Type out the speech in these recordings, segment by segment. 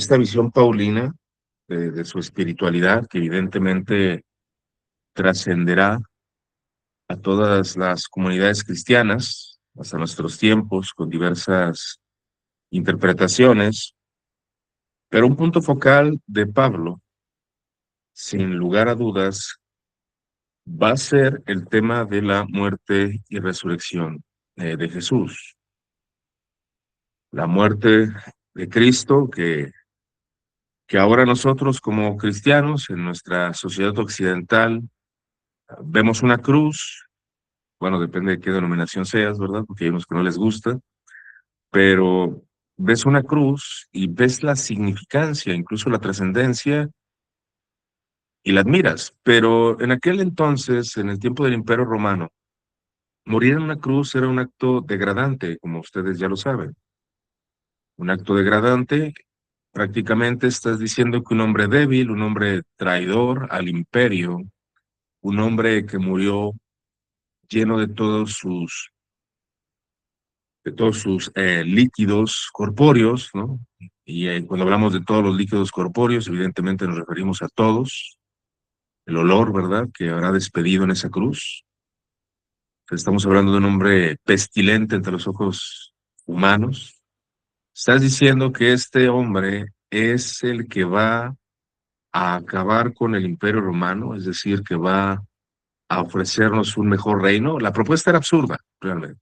Esta visión paulina de su espiritualidad, que evidentemente trascenderá a todas las comunidades cristianas hasta nuestros tiempos, con diversas interpretaciones, pero un punto focal de Pablo, sin lugar a dudas, va a ser el tema de la muerte y resurrección de Jesús. La muerte de Cristo que ahora nosotros como cristianos en nuestra sociedad occidental vemos una cruz. Bueno, depende de qué denominación seas, ¿verdad? Porque hay unos que no les gusta, pero ves una cruz y ves la significancia, incluso la trascendencia, y la admiras. Pero en aquel entonces, en el tiempo del Imperio Romano, morir en una cruz era un acto degradante, como ustedes ya lo saben. Un acto degradante, prácticamente estás diciendo que un hombre débil, un hombre traidor al imperio, un hombre que murió lleno de todos sus líquidos corpóreos, ¿no? Y cuando hablamos de todos los líquidos corpóreos, evidentemente nos referimos a todos. El olor, ¿verdad?, que habrá despedido en esa cruz. Estamos hablando de un hombre pestilente entre los ojos humanos. Estás diciendo que este hombre es el que va a acabar con el Imperio Romano, es decir, que va a ofrecernos un mejor reino. La propuesta era absurda, realmente.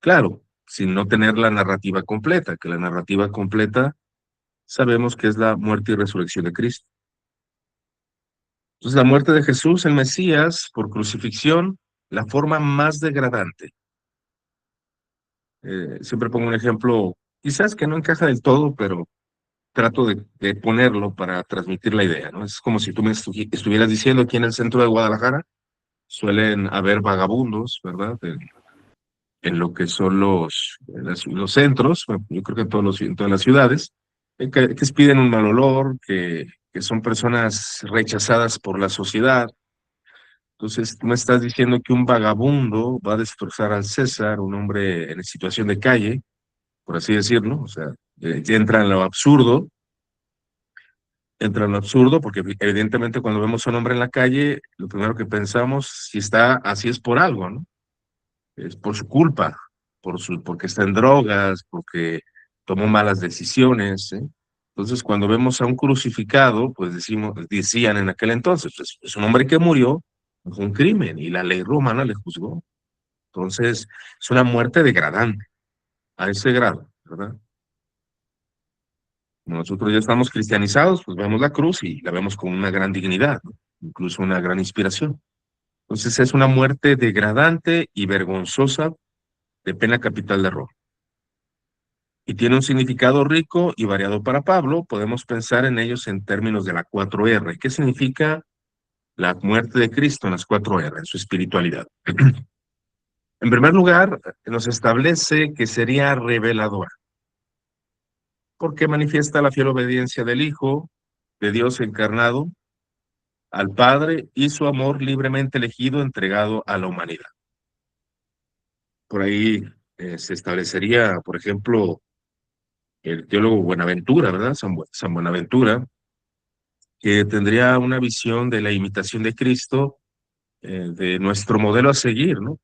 Claro, sin no tener la narrativa completa, que la narrativa completa sabemos que es la muerte y resurrección de Cristo. Entonces, la muerte de Jesús, el Mesías, por crucifixión, la forma más degradante. Siempre pongo un ejemplo, quizás que no encaja del todo, pero trato de ponerlo para transmitir la idea, ¿no? Es como si tú me estuvieras diciendo aquí en el centro de Guadalajara, suelen haber vagabundos, ¿verdad? En lo que son los centros, bueno, yo creo que en todas las ciudades, que piden un mal olor, que son personas rechazadas por la sociedad. Entonces, tú me estás diciendo que un vagabundo va a destrozar al César, un hombre en situación de calle, por así decirlo, o sea, entra en lo absurdo, entra en lo absurdo, porque evidentemente cuando vemos a un hombre en la calle, lo primero que pensamos, si está así es por algo, ¿no? Es por su culpa, porque está en drogas, porque tomó malas decisiones, ¿eh? Entonces, cuando vemos a un crucificado, pues decían en aquel entonces, pues, es un hombre que murió por un crimen y la ley romana le juzgó. Entonces, es una muerte degradante, a ese grado, ¿verdad? Como nosotros ya estamos cristianizados, pues vemos la cruz y la vemos con una gran dignidad, ¿no? Incluso una gran inspiración. Entonces, es una muerte degradante y vergonzosa de pena capital de Roma. Y tiene un significado rico y variado para Pablo. Podemos pensar en ellos en términos de la 4R. ¿Qué significa la muerte de Cristo en las 4R, en su espiritualidad? En primer lugar, nos establece que sería reveladora, porque manifiesta la fiel obediencia del Hijo de Dios encarnado al Padre y su amor libremente elegido, entregado a la humanidad. Por ahí se establecería, por ejemplo, el teólogo Buenaventura, ¿verdad? San Buenaventura, que tendría una visión de la imitación de Cristo, de nuestro modelo a seguir, ¿no?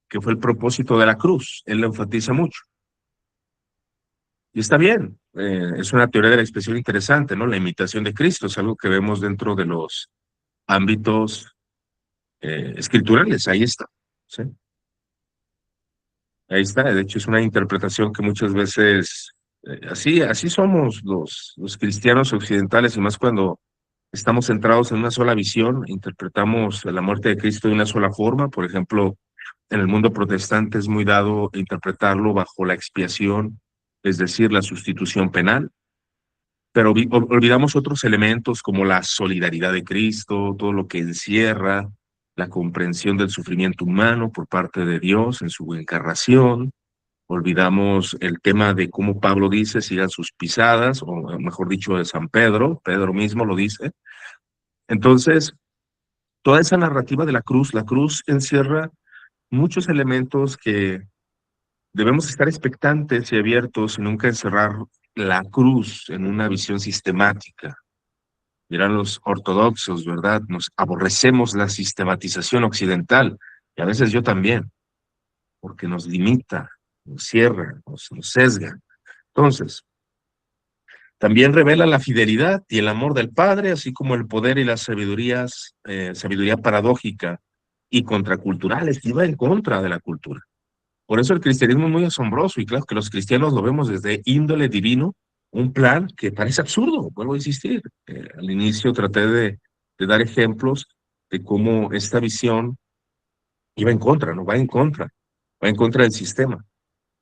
Que fue el propósito de la cruz. Él lo enfatiza mucho. Y está bien, es una teoría de la expresión interesante, ¿no? La imitación de Cristo es algo que vemos dentro de los ámbitos escriturales, ahí está, ¿sí? Ahí está, de hecho es una interpretación que muchas veces, así somos los cristianos occidentales, y más cuando estamos centrados en una sola visión, interpretamos la muerte de Cristo de una sola forma. Por ejemplo, en el mundo protestante es muy dado interpretarlo bajo la expiación, es decir, la sustitución penal, pero olvidamos otros elementos como la solidaridad de Cristo, todo lo que encierra la comprensión del sufrimiento humano por parte de Dios en su encarnación. Olvidamos el tema de cómo Pablo dice, sigan sus pisadas, o mejor dicho, de San Pedro, Pedro mismo lo dice. Entonces, toda esa narrativa de la cruz encierra muchos elementos que debemos estar expectantes y abiertos y nunca encerrar la cruz en una visión sistemática. Dirán los ortodoxos, ¿verdad? Nos aborrecemos la sistematización occidental, y a veces yo también, porque nos limita, nos cierra, nos sesga. Entonces, también revela la fidelidad y el amor del Padre, así como el poder y las sabiduría paradójica y contraculturales, que iba en contra de la cultura. Por eso el cristianismo es muy asombroso, y claro que los cristianos lo vemos desde índole divino, un plan que parece absurdo, vuelvo a insistir. Al inicio traté de dar ejemplos de cómo esta visión iba en contra, no va en contra, va en contra del sistema.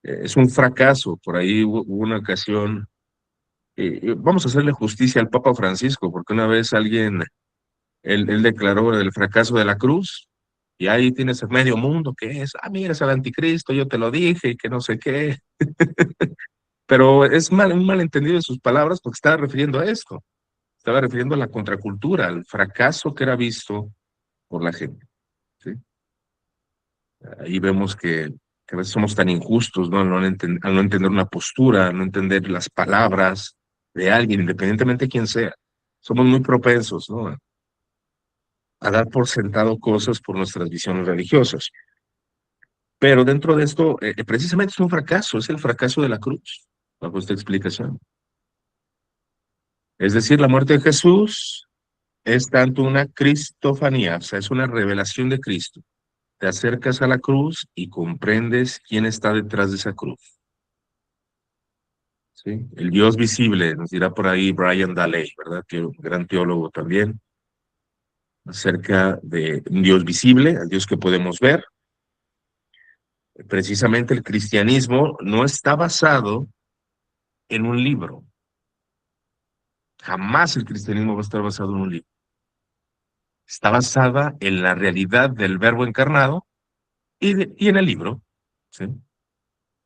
Es un fracaso. Por ahí hubo una ocasión, vamos a hacerle justicia al Papa Francisco, porque una vez él declaró el fracaso de la cruz, y ahí tienes el medio mundo que es, mira, es el anticristo, yo te lo dije, y que no sé qué. Pero es un malentendido de sus palabras, porque estaba refiriendo a esto, estaba refiriendo a la contracultura, al fracaso que era visto por la gente, ¿sí? Ahí vemos que a veces somos tan injustos, ¿no? Al no entender una postura, al no entender las palabras de alguien, independientemente de quién sea. Somos muy propensos, ¿no? A dar por sentado cosas por nuestras visiones religiosas. Pero dentro de esto, precisamente es un fracaso, es el fracaso de la cruz, bajo esta explicación. Es decir, la muerte de Jesús es tanto una cristofanía, o sea, es una revelación de Cristo. Te acercas a la cruz y comprendes quién está detrás de esa cruz, ¿sí? El Dios visible, nos dirá por ahí Brian Daley, ¿verdad? Que un gran teólogo también, acerca de un Dios visible, al Dios que podemos ver. Precisamente el cristianismo no está basado en un libro. Jamás el cristianismo va a estar basado en un libro. Está basada en la realidad del verbo encarnado y en el libro, ¿sí?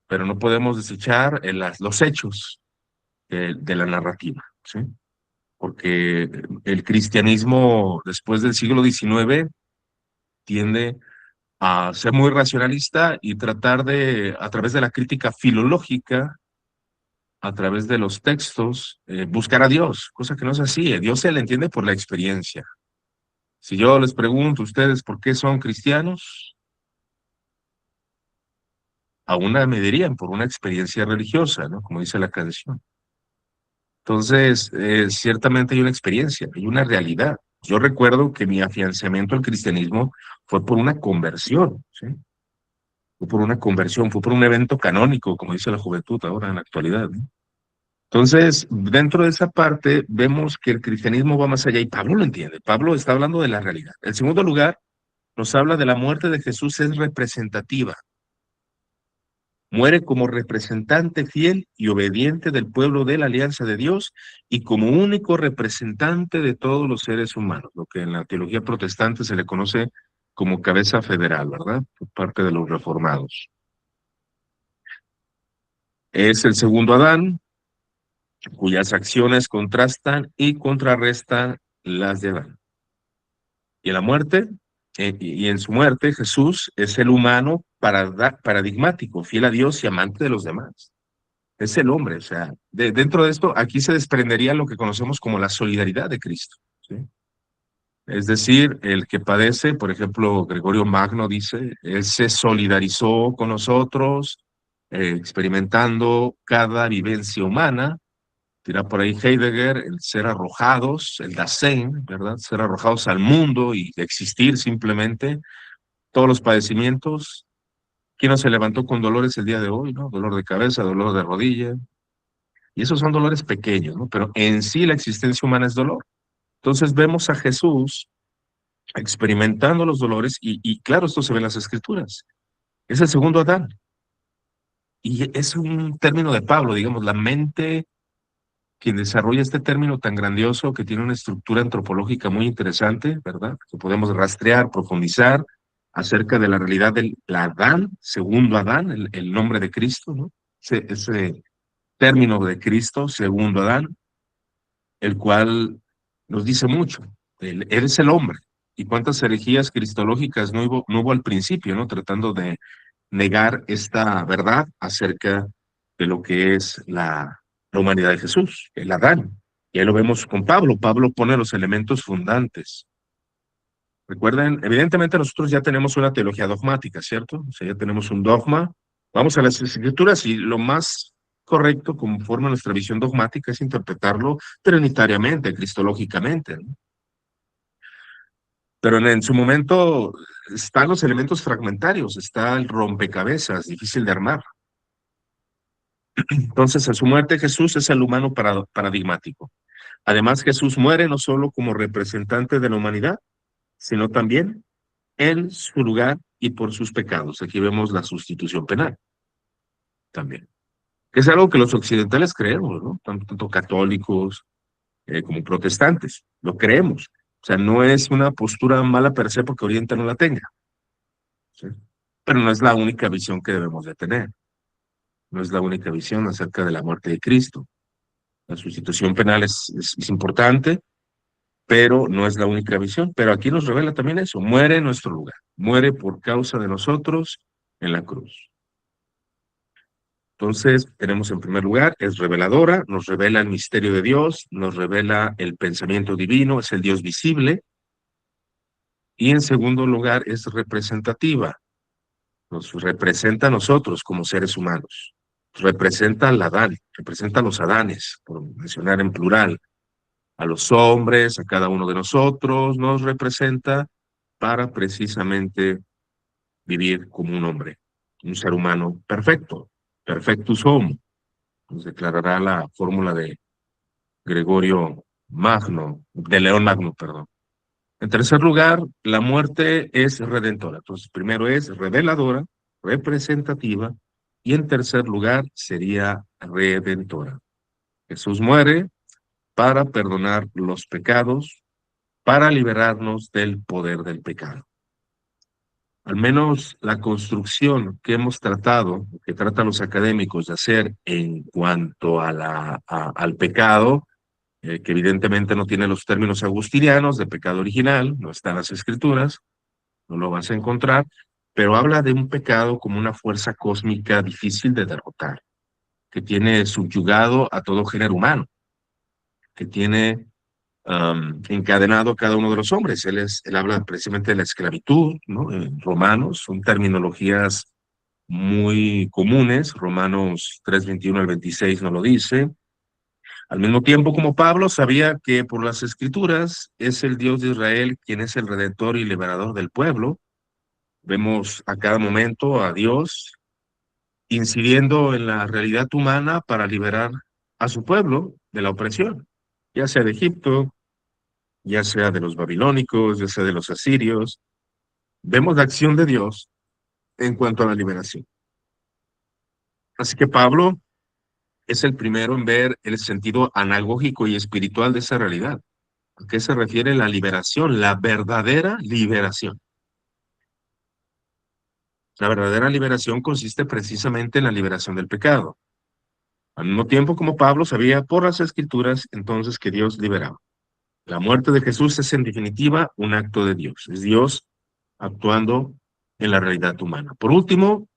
Pero no podemos desechar los hechos de la narrativa, ¿sí? Porque el cristianismo después del siglo XIX tiende a ser muy racionalista y tratar de, a través de la crítica filológica, a través de los textos, buscar a Dios, cosa que no es así. Dios se le entiende por la experiencia. Si yo les pregunto a ustedes por qué son cristianos, a una me dirían por una experiencia religiosa, ¿no? Como dice la canción. Entonces, ciertamente hay una experiencia, hay una realidad. Yo recuerdo que mi afianzamiento al cristianismo fue por una conversión, ¿sí? Fue por una conversión, fue por un evento canónico, como dice la juventud ahora en la actualidad, ¿no? Entonces, dentro de esa parte, vemos que el cristianismo va más allá y Pablo lo entiende. Pablo está hablando de la realidad. En segundo lugar, nos habla de la muerte de Jesús, es representativa. Muere como representante fiel y obediente del pueblo de la alianza de Dios y como único representante de todos los seres humanos, lo que en la teología protestante se le conoce como cabeza federal, ¿verdad? Por parte de los reformados. Es el segundo Adán, cuyas acciones contrastan y contrarrestan las de Adán. Y en la muerte, y en su muerte, Jesús es el humano paradigmático, fiel a Dios y amante de los demás. Es el hombre, o sea, dentro de esto, aquí se desprendería lo que conocemos como la solidaridad de Cristo, ¿sí? Es decir, el que padece, por ejemplo, Gregorio Magno dice, él se solidarizó con nosotros, experimentando cada vivencia humana. Dirá por ahí Heidegger, el ser arrojados, el Dasein, ¿verdad? Ser arrojados al mundo y existir simplemente, todos los padecimientos. ¿Quién no se levantó con dolores el día de hoy, no? Dolor de cabeza, dolor de rodilla. Y esos son dolores pequeños, ¿no? Pero en sí la existencia humana es dolor. Entonces vemos a Jesús experimentando los dolores y claro, esto se ve en las Escrituras. Es el segundo Adán. Y es un término de Pablo, digamos, la mente quien desarrolla este término tan grandioso que tiene una estructura antropológica muy interesante, ¿verdad? Que podemos rastrear, profundizar acerca de la realidad del Adán, segundo Adán, el nombre de Cristo, ¿no? Ese término de Cristo, segundo Adán, el cual nos dice mucho. Él es el hombre. ¿Y cuántas herejías cristológicas no hubo al principio, ¿no? Tratando de negar esta verdad acerca de lo que es la humanidad de Jesús, el Adán. Y ahí lo vemos con Pablo. Pablo pone los elementos fundantes. Recuerden, evidentemente nosotros ya tenemos una teología dogmática, ¿cierto? O sea, ya tenemos un dogma. Vamos a las escrituras y lo más correcto, conforme a nuestra visión dogmática, es interpretarlo trinitariamente, cristológicamente, ¿no? Pero en su momento están los elementos fragmentarios, está el rompecabezas, difícil de armar. Entonces, en su muerte Jesús es el humano paradigmático. Además, Jesús muere no solo como representante de la humanidad, sino también en su lugar y por sus pecados. Aquí vemos la sustitución penal también, que es algo que los occidentales creemos, ¿no? Tanto católicos como protestantes, lo creemos. O sea, no es una postura mala per se porque Oriente no la tenga, ¿sí? Pero no es la única visión que debemos de tener. No es la única visión acerca de la muerte de Cristo. La sustitución penal es importante, pero no es la única visión. Pero aquí nos revela también eso, muere en nuestro lugar, muere por causa de nosotros en la cruz. Entonces, tenemos en primer lugar, es reveladora, nos revela el misterio de Dios, nos revela el pensamiento divino, es el Dios visible, y en segundo lugar, es representativa, nos representa a nosotros como seres humanos, representa al Adán, representa a los Adanes, por mencionar en plural, a los hombres, a cada uno de nosotros, nos representa para precisamente vivir como un hombre, un ser humano perfecto, perfectus homo, nos declarará la fórmula de Gregorio Magno, de León Magno, perdón. En tercer lugar, la muerte es redentora. Entonces, primero es reveladora, representativa, y en tercer lugar sería redentora. Jesús muere para perdonar los pecados, para liberarnos del poder del pecado. Al menos la construcción que hemos tratado, que tratan los académicos de hacer en cuanto a al pecado, que evidentemente no tiene los términos agustinianos de pecado original, no está en las escrituras, no lo vas a encontrar, pero habla de un pecado como una fuerza cósmica difícil de derrotar, que tiene subyugado a todo género humano, que tiene encadenado a cada uno de los hombres. Él habla precisamente de la esclavitud, ¿no? En Romanos, son terminologías muy comunes, Romanos 3:21 al 26 nos lo dice. Al mismo tiempo, como Pablo sabía que por las escrituras es el Dios de Israel quien es el redentor y liberador del pueblo, vemos a cada momento a Dios incidiendo en la realidad humana para liberar a su pueblo de la opresión, ya sea de Egipto, ya sea de los babilónicos, ya sea de los asirios. Vemos la acción de Dios en cuanto a la liberación. Así que Pablo es el primero en ver el sentido anagógico y espiritual de esa realidad. ¿A qué se refiere la liberación? La verdadera liberación. La verdadera liberación consiste precisamente en la liberación del pecado. Al mismo tiempo como Pablo sabía por las escrituras entonces que Dios liberaba. La muerte de Jesús es en definitiva un acto de Dios. Es Dios actuando en la realidad humana. Por último,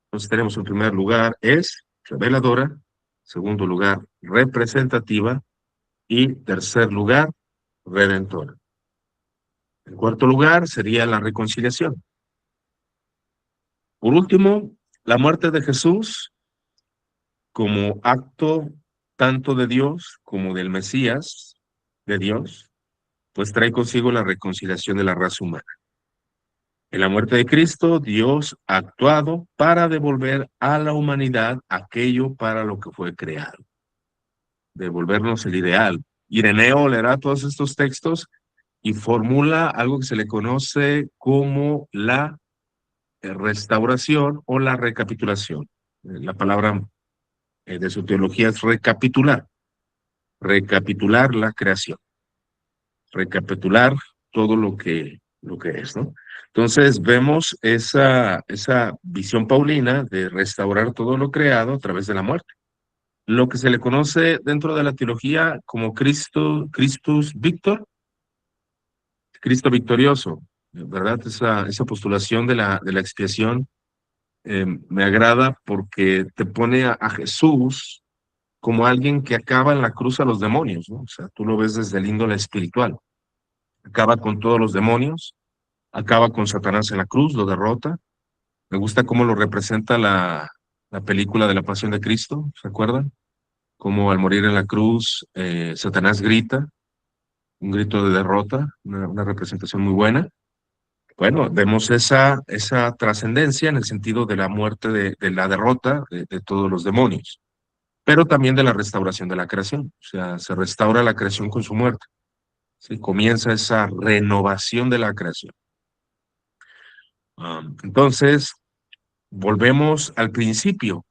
entonces tenemos en primer lugar es reveladora, segundo lugar representativa y tercer lugar redentora. En cuarto lugar sería la reconciliación. Por último, la muerte de Jesús como acto tanto de Dios como del Mesías de Dios, pues trae consigo la reconciliación de la raza humana. En la muerte de Cristo, Dios ha actuado para devolver a la humanidad aquello para lo que fue creado, devolvernos el ideal. Ireneo leerá todos estos textos y formula algo que se le conoce como la restauración o la recapitulación. La palabra de su teología es recapitular, recapitular la creación, recapitular todo lo que es, ¿no? Entonces vemos esa visión paulina de restaurar todo lo creado a través de la muerte. Lo que se le conoce dentro de la teología como Christus Victor, Cristo victorioso, ¿verdad? Esa postulación de la expiación me agrada porque te pone a Jesús como alguien que acaba en la cruz a los demonios, ¿no? O sea, tú lo ves desde el índole espiritual. Acaba con todos los demonios, acaba con Satanás en la cruz, lo derrota. Me gusta cómo lo representa la película de la Pasión de Cristo, ¿se acuerdan? Cómo al morir en la cruz, Satanás grita, un grito de derrota, una representación muy buena. Bueno, vemos esa trascendencia en el sentido de la muerte, de la derrota de todos los demonios, pero también de la restauración de la creación. O sea, se restaura la creación con su muerte. ¿Sí? Comienza esa renovación de la creación. Entonces, volvemos al principio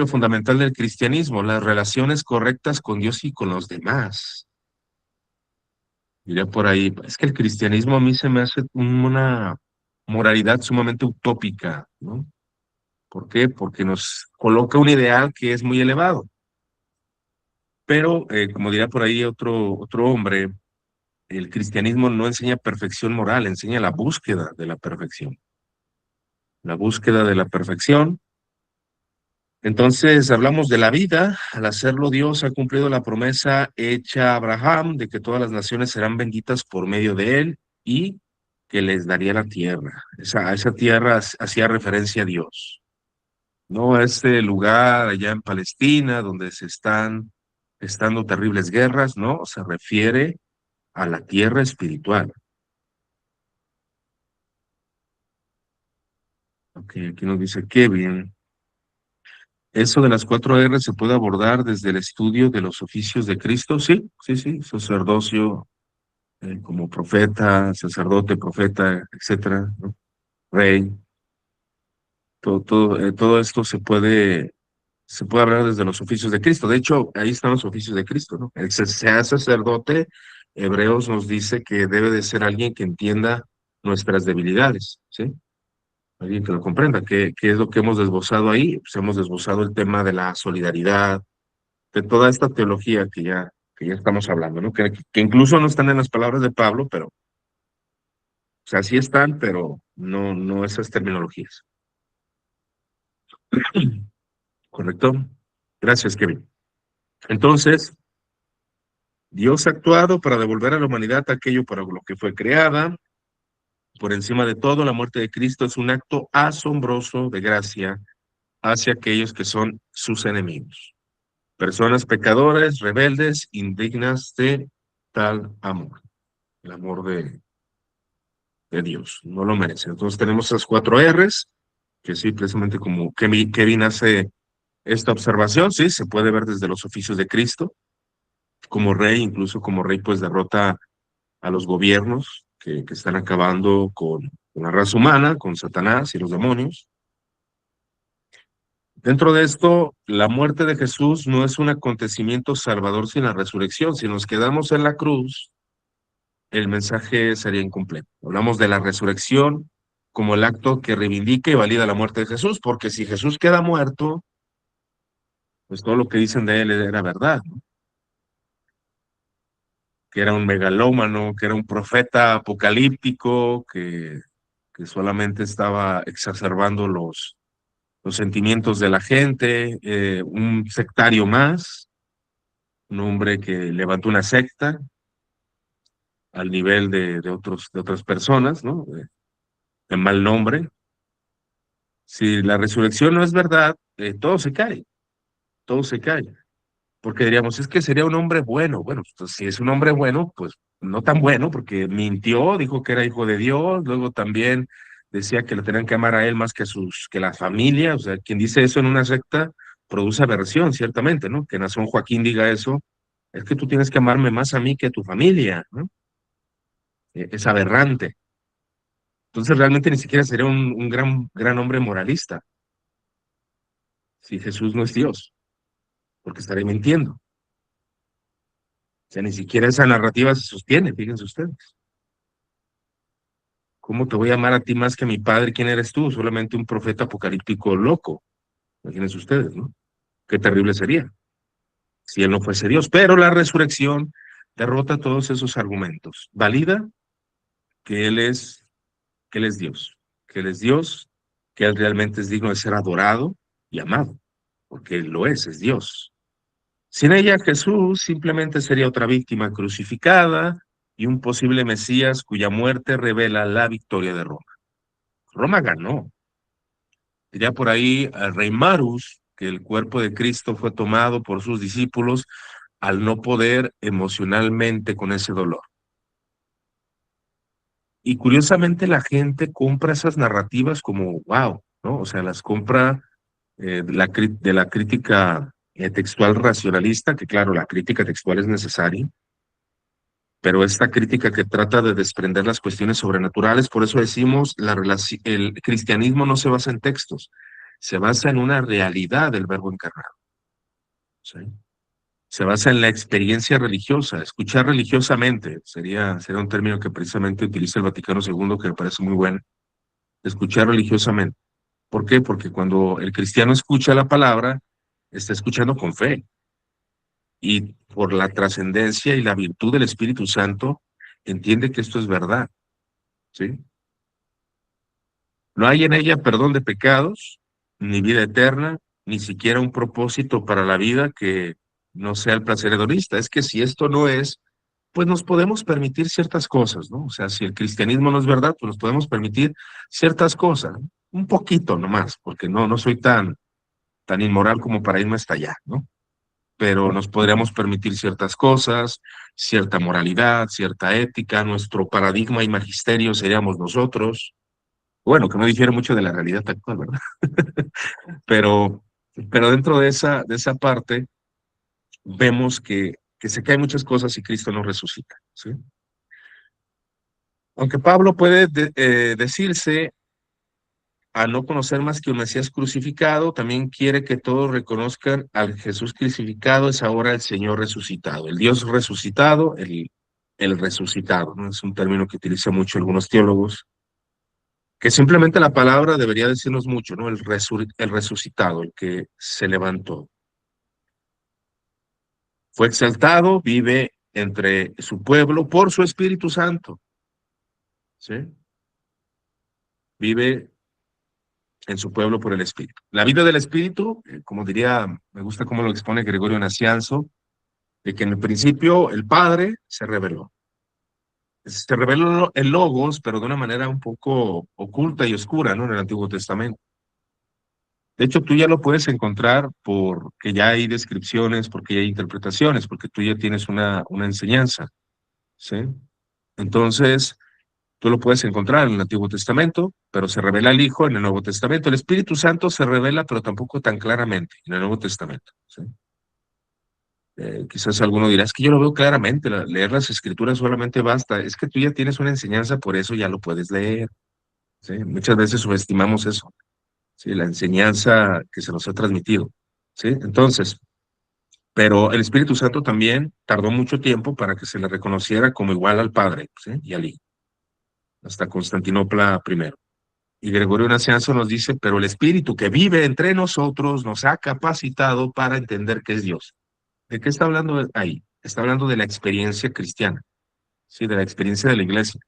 fundamental del cristianismo, las relaciones correctas con Dios y con los demás. Diría por ahí, es que el cristianismo a mí se me hace una moralidad sumamente utópica, ¿no? ¿Por qué? Porque nos coloca un ideal que es muy elevado. Pero, como diría por ahí otro hombre, el cristianismo no enseña perfección moral, enseña la búsqueda de la perfección. La búsqueda de la perfección. Entonces, hablamos de la vida. Al hacerlo, Dios ha cumplido la promesa hecha a Abraham de que todas las naciones serán benditas por medio de él y que les daría la tierra. A esa tierra hacía referencia a Dios. No a este lugar allá en Palestina donde se están estando terribles guerras, no, se refiere a la tierra espiritual. Ok, aquí nos dice Kevin. Eso de las cuatro R se puede abordar desde el estudio de los oficios de Cristo, sí, sí, sí, sacerdocio, como profeta, sacerdote, profeta, etcétera, ¿no? Rey, todo esto se puede hablar desde los oficios de Cristo. De hecho, ahí están los oficios de Cristo, ¿no? El que sea sacerdote, Hebreos nos dice que debe de ser alguien que entienda nuestras debilidades, ¿sí? Alguien que lo comprenda. ¿Qué es lo que hemos desglosado ahí? Pues hemos desglosado el tema de la solidaridad, de toda esta teología que ya estamos hablando, ¿no? Que incluso no están en las palabras de Pablo, pero, o sea, sí están, pero no esas terminologías. ¿Correcto? Gracias, Kevin. Entonces, Dios ha actuado para devolver a la humanidad aquello para lo que fue creada. Por encima de todo, la muerte de Cristo es un acto asombroso de gracia hacia aquellos que son sus enemigos. Personas pecadoras, rebeldes, indignas de tal amor. El amor de Dios, no lo merece. Entonces tenemos esas cuatro R's, que sí, precisamente como Kevin hace esta observación, sí, se puede ver desde los oficios de Cristo, como rey, incluso como rey, pues derrota a los gobiernos que están acabando con la raza humana, con Satanás y los demonios. Dentro de esto, la muerte de Jesús no es un acontecimiento salvador sin la resurrección. Si nos quedamos en la cruz, el mensaje sería incompleto. Hablamos de la resurrección como el acto que reivindica y valida la muerte de Jesús, porque si Jesús queda muerto, pues todo lo que dicen de él era verdad, ¿no? Que era un megalómano, que era un profeta apocalíptico, que solamente estaba exacerbando los sentimientos de la gente, un sectario más, un hombre que levantó una secta al nivel de otras personas, ¿no? De mal nombre. Si la resurrección no es verdad, todo se cae, porque diríamos, es que sería un hombre bueno. Bueno, pues, si es un hombre bueno, pues no tan bueno, porque mintió, dijo que era hijo de Dios, luego también decía que le tenían que amar a él más que que la familia, o sea, quien dice eso en una secta produce aversión, ciertamente, ¿no? Que Nazón Joaquín diga eso, es que tú tienes que amarme más a mí que a tu familia, ¿no? Es aberrante. Entonces realmente ni siquiera sería un gran hombre moralista si Jesús no es Dios, porque estaría mintiendo. O sea, ni siquiera esa narrativa se sostiene, fíjense ustedes. ¿Cómo te voy a amar a ti más que a mi padre? ¿Quién eres tú? Solamente un profeta apocalíptico loco. Imagínense ustedes, ¿no? Qué terrible sería si él no fuese Dios. Pero la resurrección derrota todos esos argumentos. Valida que que él es Dios, que él es Dios, que él realmente es digno de ser adorado y amado. porque lo es Dios. Sin ella, Jesús simplemente sería otra víctima crucificada y un posible Mesías cuya muerte revela la victoria de Roma. Roma ganó. Diría por ahí al rey Marus que el cuerpo de Cristo fue tomado por sus discípulos al no poder emocionalmente con ese dolor. Y curiosamente la gente compra esas narrativas como wow, ¿no? O sea, las compra de la crítica textual racionalista, que claro, la crítica textual es necesaria, pero esta crítica que trata de desprender las cuestiones sobrenaturales, por eso decimos, el cristianismo no se basa en textos, se basa en una realidad del verbo encarnado, ¿sí? Se basa en la experiencia religiosa, escuchar religiosamente, sería un término que precisamente utiliza el Vaticano II, que me parece muy bueno, escuchar religiosamente. ¿Por qué? Porque cuando el cristiano escucha la palabra, está escuchando con fe y por la trascendencia y la virtud del Espíritu Santo, entiende que esto es verdad, ¿sí? No hay en ella perdón de pecados, ni vida eterna, ni siquiera un propósito para la vida que no sea el placer hedonista. Es que si esto no es, pues nos podemos permitir ciertas cosas, ¿no? O sea, si el cristianismo no es verdad, pues nos podemos permitir ciertas cosas, ¿no? Un poquito nomás, porque no soy tan inmoral como para irme hasta allá, ¿no? Pero nos podríamos permitir ciertas cosas, cierta moralidad, cierta ética, nuestro paradigma y magisterio seríamos nosotros. Bueno, que no difiere mucho de la realidad actual, ¿verdad? Pero, pero dentro de esa parte vemos que se caen muchas cosas y Cristo no resucita, ¿sí? Aunque Pablo puede decirse a no conocer más que un Mesías crucificado, también quiere que todos reconozcan al Jesús crucificado, es ahora el Señor resucitado, el Dios resucitado, el resucitado, ¿no? Es un término que utilizan mucho algunos teólogos, que simplemente la palabra debería decirnos mucho, ¿no? El resucitado, el que se levantó. Fue exaltado, vive entre su pueblo por su Espíritu Santo, ¿sí? Vive en su pueblo por el Espíritu. La vida del Espíritu, como diría, me gusta cómo lo expone Gregorio Nacianzo, de que en el principio el Padre se reveló. Se reveló el Logos, pero de una manera un poco oculta y oscura, ¿no? En el Antiguo Testamento. De hecho, tú ya lo puedes encontrar porque ya hay descripciones, porque ya hay interpretaciones, porque tú ya tienes una enseñanza, ¿sí? Entonces, tú lo puedes encontrar en el Antiguo Testamento, pero se revela el Hijo en el Nuevo Testamento. El Espíritu Santo se revela, pero tampoco tan claramente en el Nuevo Testamento, ¿sí? Quizás alguno dirá, es que yo lo veo claramente, leer las Escrituras solamente basta. Es que tú ya tienes una enseñanza, por eso ya lo puedes leer, ¿sí? Muchas veces subestimamos eso, ¿sí? La enseñanza que se nos ha transmitido, ¿sí? Entonces, pero el Espíritu Santo también tardó mucho tiempo para que se le reconociera como igual al Padre, ¿sí? Y al Hijo, hasta Constantinopla primero. Y Gregorio Nacianzo nos dice, pero el Espíritu que vive entre nosotros nos ha capacitado para entender que es Dios. ¿De qué está hablando ahí? Está hablando de la experiencia cristiana, sí, de la experiencia de la iglesia,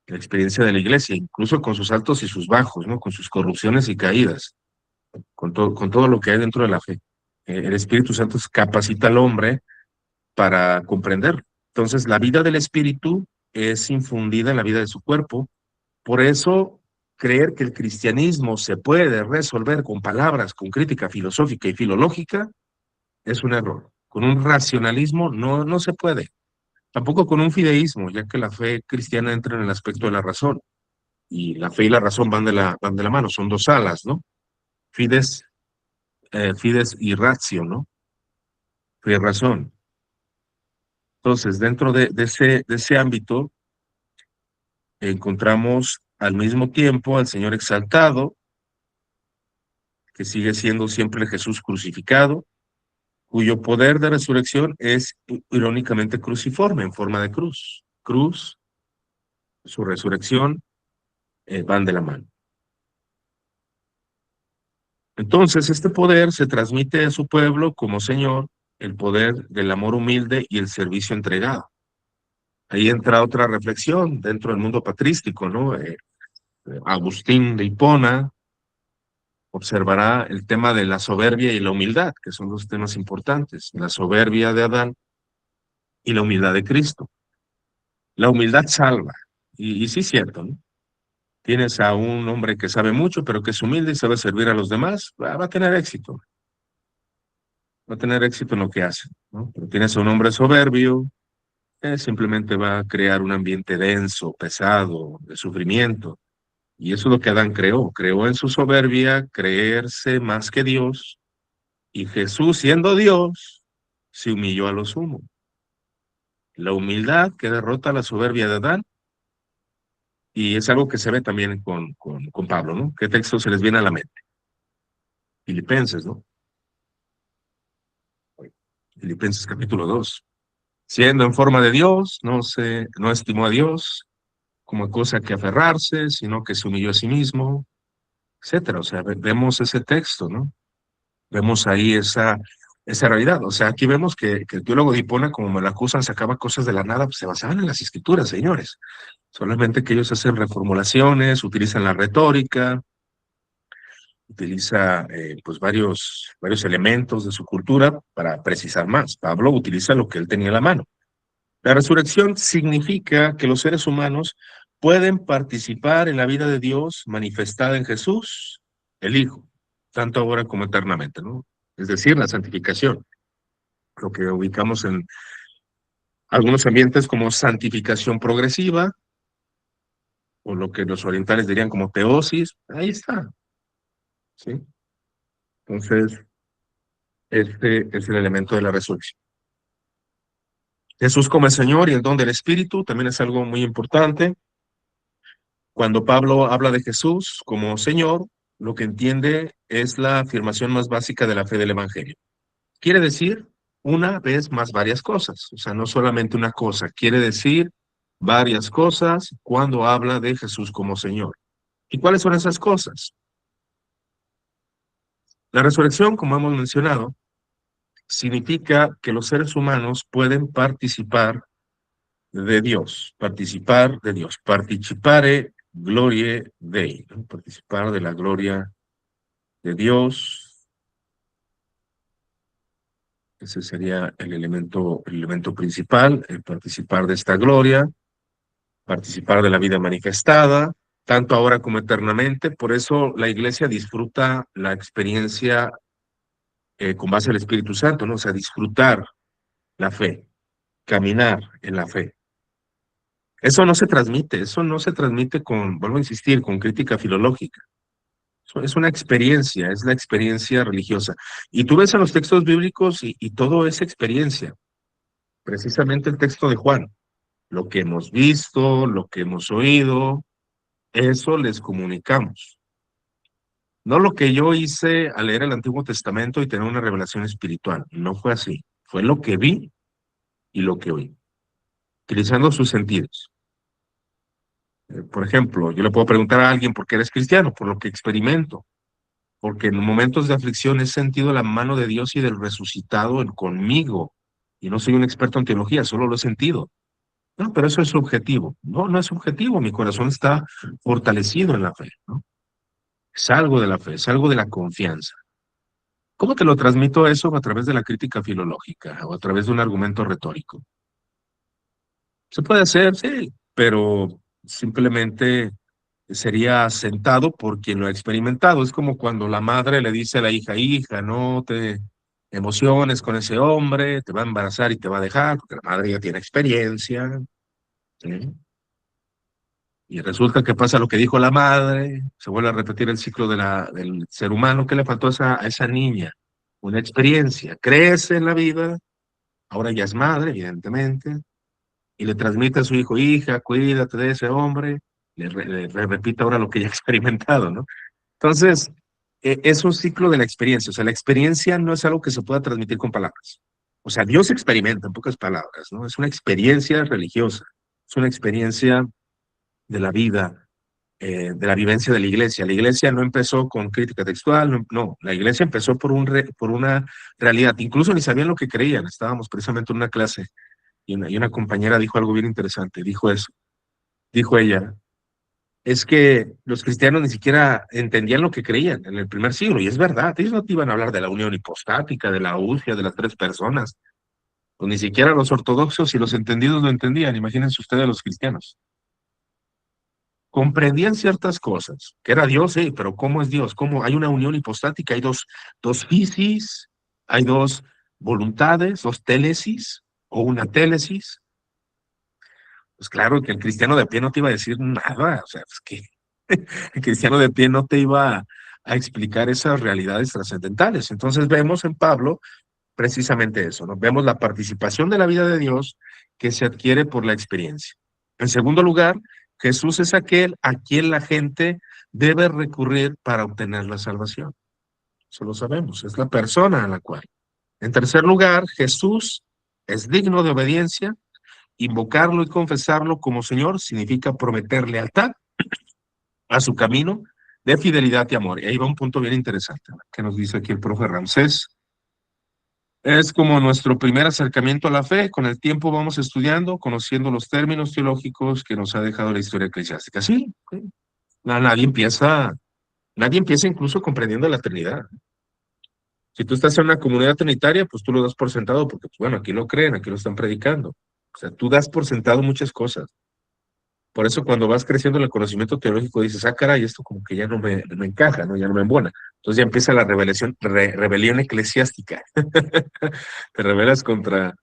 la experiencia de la iglesia, incluso con sus altos y sus bajos, ¿no? Con sus corrupciones y caídas, con todo lo que hay dentro de la fe. El Espíritu Santo capacita al hombre para comprender. Entonces, la vida del Espíritu es infundida en la vida de su cuerpo. Por eso, creer que el cristianismo se puede resolver con palabras, con crítica filosófica y filológica, es un error. Con un racionalismo no se puede. Tampoco con un fideísmo, ya que la fe cristiana entra en el aspecto de la razón. Y la fe y la razón van de la mano, son dos alas, ¿no? Fides, fides y ratio, ¿no? Fe y razón. Entonces, dentro de ese ámbito, encontramos al mismo tiempo al Señor exaltado, que sigue siendo siempre el Jesús crucificado, cuyo poder de resurrección es irónicamente cruciforme, en forma de cruz. Cruz, su resurrección, van de la mano. Entonces, este poder se transmite a su pueblo como Señor, el poder del amor humilde y el servicio entregado. Ahí entra otra reflexión dentro del mundo patrístico, ¿no? Agustín de Hipona, observará el tema de la soberbia y la humildad, que son dos temas importantes, la soberbia de Adán y la humildad de Cristo. La humildad salva, y sí es cierto, ¿no? Tienes a un hombre que sabe mucho, pero que es humilde y sabe servir a los demás, va a tener éxito, va a tener éxito en lo que hace, ¿no? Pero tienes a un hombre soberbio, simplemente va a crear un ambiente denso, pesado, de sufrimiento. Y eso es lo que Adán creó. Creó en su soberbia creerse más que Dios. Y Jesús, siendo Dios, se humilló a lo sumo. La humildad que derrota la soberbia de Adán. Y es algo que se ve también con Pablo, ¿no? ¿Qué texto se les viene a la mente? Filipenses, ¿no? Filipenses capítulo 2. Siendo en forma de Dios, no estimó a Dios como cosa que aferrarse, sino que se humilló a sí mismo, etcétera. O sea, vemos ese texto, ¿no? Vemos ahí esa realidad. O sea, aquí vemos que el teólogo de Hipona, como me lo acusan, sacaba cosas de la nada, pues se basaban en las escrituras, señores. Solamente que ellos hacen reformulaciones, utilizan la retórica, utiliza pues varios elementos de su cultura para precisar más. Pablo utiliza lo que él tenía a la mano. La resurrección significa que los seres humanos pueden participar en la vida de Dios manifestada en Jesús, el Hijo, tanto ahora como eternamente, ¿no? Es decir, la santificación, lo que ubicamos en algunos ambientes como santificación progresiva, o lo que los orientales dirían como teosis, ahí está, ¿sí? Entonces, este es el elemento de la resurrección. Jesús como el Señor y el don del Espíritu también es algo muy importante. Cuando Pablo habla de Jesús como Señor, lo que entiende es la afirmación más básica de la fe del Evangelio. Quiere decir una vez más varias cosas, o sea, no solamente una cosa, quiere decir varias cosas cuando habla de Jesús como Señor. ¿Y cuáles son esas cosas? La resurrección, como hemos mencionado, significa que los seres humanos pueden participar de Dios, participare glorie Dei, ¿no? Participar de la gloria de Dios. Ese sería el elemento principal, el participar de esta gloria, participar de la vida manifestada, tanto ahora como eternamente. Por eso la iglesia disfruta la experiencia con base al Espíritu Santo, ¿no? O sea, disfrutar la fe, caminar en la fe. Eso no se transmite con, vuelvo a insistir, con crítica filológica. Eso es una experiencia, es la experiencia religiosa. Y tú ves en los textos bíblicos y todo es experiencia. Precisamente el texto de Juan, lo que hemos visto, lo que hemos oído, eso les comunicamos. No lo que yo hice al leer el Antiguo Testamento y tener una revelación espiritual, no fue así. Fue lo que vi y lo que oí, utilizando sus sentidos. Por ejemplo, yo le puedo preguntar a alguien por qué eres cristiano, por lo que experimento, porque en momentos de aflicción he sentido la mano de Dios y del resucitado conmigo. Y no soy un experto en teología, solo lo he sentido. No, pero eso es subjetivo. No, no es subjetivo. Mi corazón está fortalecido en la fe, ¿no? Es algo de la fe, es algo de la confianza. ¿Cómo te lo transmito eso? A través de la crítica filológica o a través de un argumento retórico. Se puede hacer, sí, pero simplemente sería sentado por quien lo ha experimentado. Es como cuando la madre le dice a la hija, hija, no te emociones con ese hombre, te va a embarazar y te va a dejar, porque la madre ya tiene experiencia, ¿sí? Y resulta que pasa lo que dijo la madre, se vuelve a repetir el ciclo del ser humano. ¿Qué le faltó a esa niña? Una experiencia. Crece en la vida, ahora ya es madre, evidentemente, y le transmite a su hijo, hija, cuídate de ese hombre, le repite ahora lo que ya ha experimentado, ¿no? Entonces, es un ciclo de la experiencia, o sea, la experiencia no es algo que se pueda transmitir con palabras. O sea, Dios experimenta en pocas palabras, ¿no? Es una experiencia religiosa, es una experiencia de la vida, de la vivencia de la iglesia. La iglesia no empezó con crítica textual, no, no, la iglesia empezó por una realidad. Incluso ni sabían lo que creían. Estábamos precisamente en una clase y una compañera dijo algo bien interesante. Dijo eso. Dijo ella, es que los cristianos ni siquiera entendían lo que creían en el primer siglo, y es verdad, ellos no te iban a hablar de la unión hipostática, de la usia, de las tres personas, o ni siquiera los ortodoxos y los entendidos lo entendían, imagínense ustedes los cristianos. Comprendían ciertas cosas, que era Dios, sí, pero ¿cómo es Dios? ¿Cómo hay una unión hipostática? Hay dos fisis, hay dos voluntades, dos télesis o una télesis. Pues claro que el cristiano de a pie no te iba a decir nada, o sea, es que el cristiano de pie no te iba a explicar esas realidades trascendentales. Entonces vemos en Pablo precisamente eso, ¿no? Vemos la participación de la vida de Dios que se adquiere por la experiencia. En segundo lugar, Jesús es aquel a quien la gente debe recurrir para obtener la salvación. Eso lo sabemos, es la persona a la cual. En tercer lugar, Jesús es digno de obediencia. Invocarlo y confesarlo como Señor significa prometer lealtad a su camino de fidelidad y amor. Y ahí va un punto bien interesante, ¿no?, que nos dice aquí el profe Ramsés. Es como nuestro primer acercamiento a la fe. Con el tiempo vamos estudiando, conociendo los términos teológicos que nos ha dejado la historia eclesiástica. Sí, sí. Nadie empieza incluso comprendiendo la Trinidad. Si tú estás en una comunidad trinitaria, pues tú lo das por sentado porque, pues, bueno, aquí lo creen, aquí lo están predicando. O sea, tú das por sentado muchas cosas. Por eso cuando vas creciendo en el conocimiento teológico dices, ah, caray, esto como que ya no me encaja, ¿no? Ya no me embona. Entonces ya empieza la rebelión eclesiástica. Te rebelas contra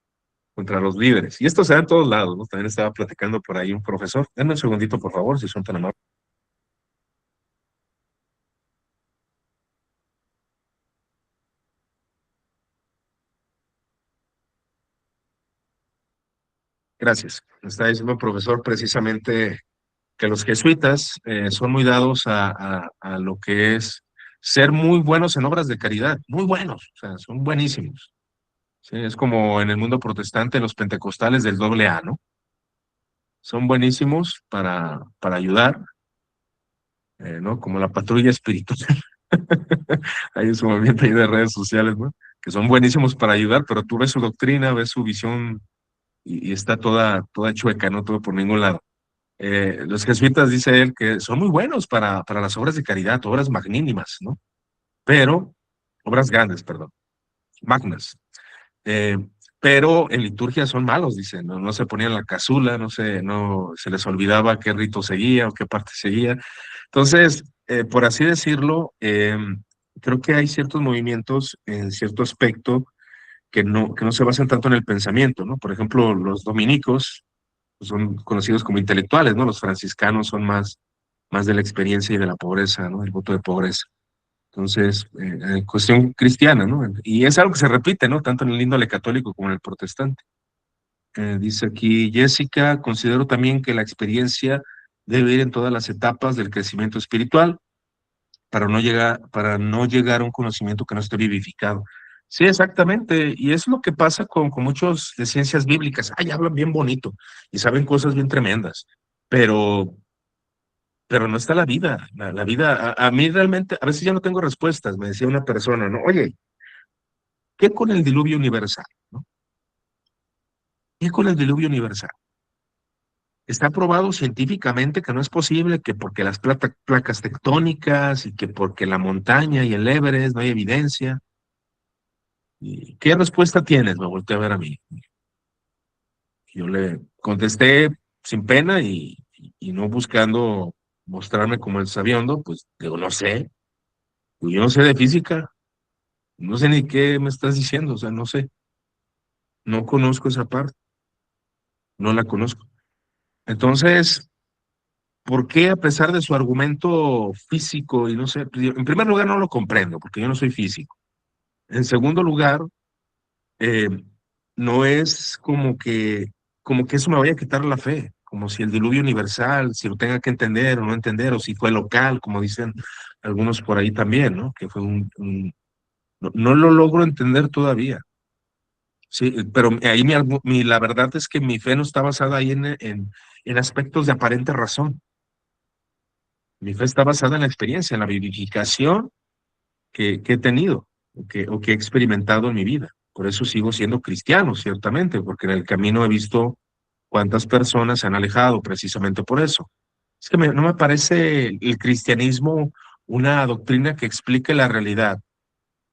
los líderes. Y esto se da en todos lados, ¿no? También estaba platicando por ahí un profesor. Denme un segundito, por favor, si son tan amables. Gracias. Me está diciendo el profesor precisamente que los jesuitas son muy dados a lo que es ser muy buenos en obras de caridad, muy buenos, o sea, son buenísimos. Sí, es como en el mundo protestante, los pentecostales del doble A, ¿no? Son buenísimos para ayudar, ¿no? Como la patrulla espiritual. Hay un movimiento ahí de redes sociales, ¿no? Que son buenísimos para ayudar, pero tú ves su doctrina, ves su visión y está toda chueca, ¿no? Todo por ningún lado. Los jesuitas, dice él, que son muy buenos para las obras de caridad, obras magnínimas, ¿no? Pero, obras grandes, perdón, magnas. Eh, pero en liturgia son malos, dicen, no se ponían la casula, no se les olvidaba qué rito seguía o qué parte seguía. Entonces, por así decirlo, creo que hay ciertos movimientos en cierto aspecto que no se basan tanto en el pensamiento, ¿no? Por ejemplo, los dominicos pues, son conocidos como intelectuales, ¿no? Los franciscanos son más de la experiencia y de la pobreza, ¿no? El voto de pobreza. Entonces, cuestión cristiana, ¿no? Y es algo que se repite, ¿no? Tanto en el índole católico como en el protestante. Dice aquí Jessica, considero también que la experiencia debe ir en todas las etapas del crecimiento espiritual para no llegar a un conocimiento que no esté vivificado. Sí, exactamente. Y es lo que pasa con muchos de ciencias bíblicas. Ay, hablan bien bonito y saben cosas bien tremendas, pero, pero no está la vida. La vida, a mí realmente, a veces ya no tengo respuestas. Me decía una persona, ¿no? Oye, ¿qué con el diluvio universal? ¿No? ¿Qué con el diluvio universal? Está probado científicamente que no es posible, que porque las placas tectónicas y que porque la montaña y el Everest no hay evidencia. ¿Y qué respuesta tienes? Me volteé a ver a mí. Yo le contesté sin pena y no buscando mostrarme como el sabiondo, pues digo, no sé, yo no sé de física, no sé ni qué me estás diciendo, o sea, no sé, no conozco esa parte, no la conozco. Entonces, ¿por qué a pesar de su argumento físico y no sé, en primer lugar no lo comprendo, porque yo no soy físico. En segundo lugar, eh, no es como que eso me vaya a quitar la fe, como si el diluvio universal, si lo tenga que entender o no entender, o si fue local, como dicen algunos por ahí también, ¿no? Que fue no lo logro entender todavía. Sí, pero ahí la verdad es que mi fe no está basada ahí en aspectos de aparente razón. Mi fe está basada en la experiencia, en la vivificación que he tenido o que he experimentado en mi vida. Por eso sigo siendo cristiano, ciertamente, porque en el camino he visto cuántas personas se han alejado precisamente por eso. Es que no me parece el cristianismo una doctrina que explique la realidad.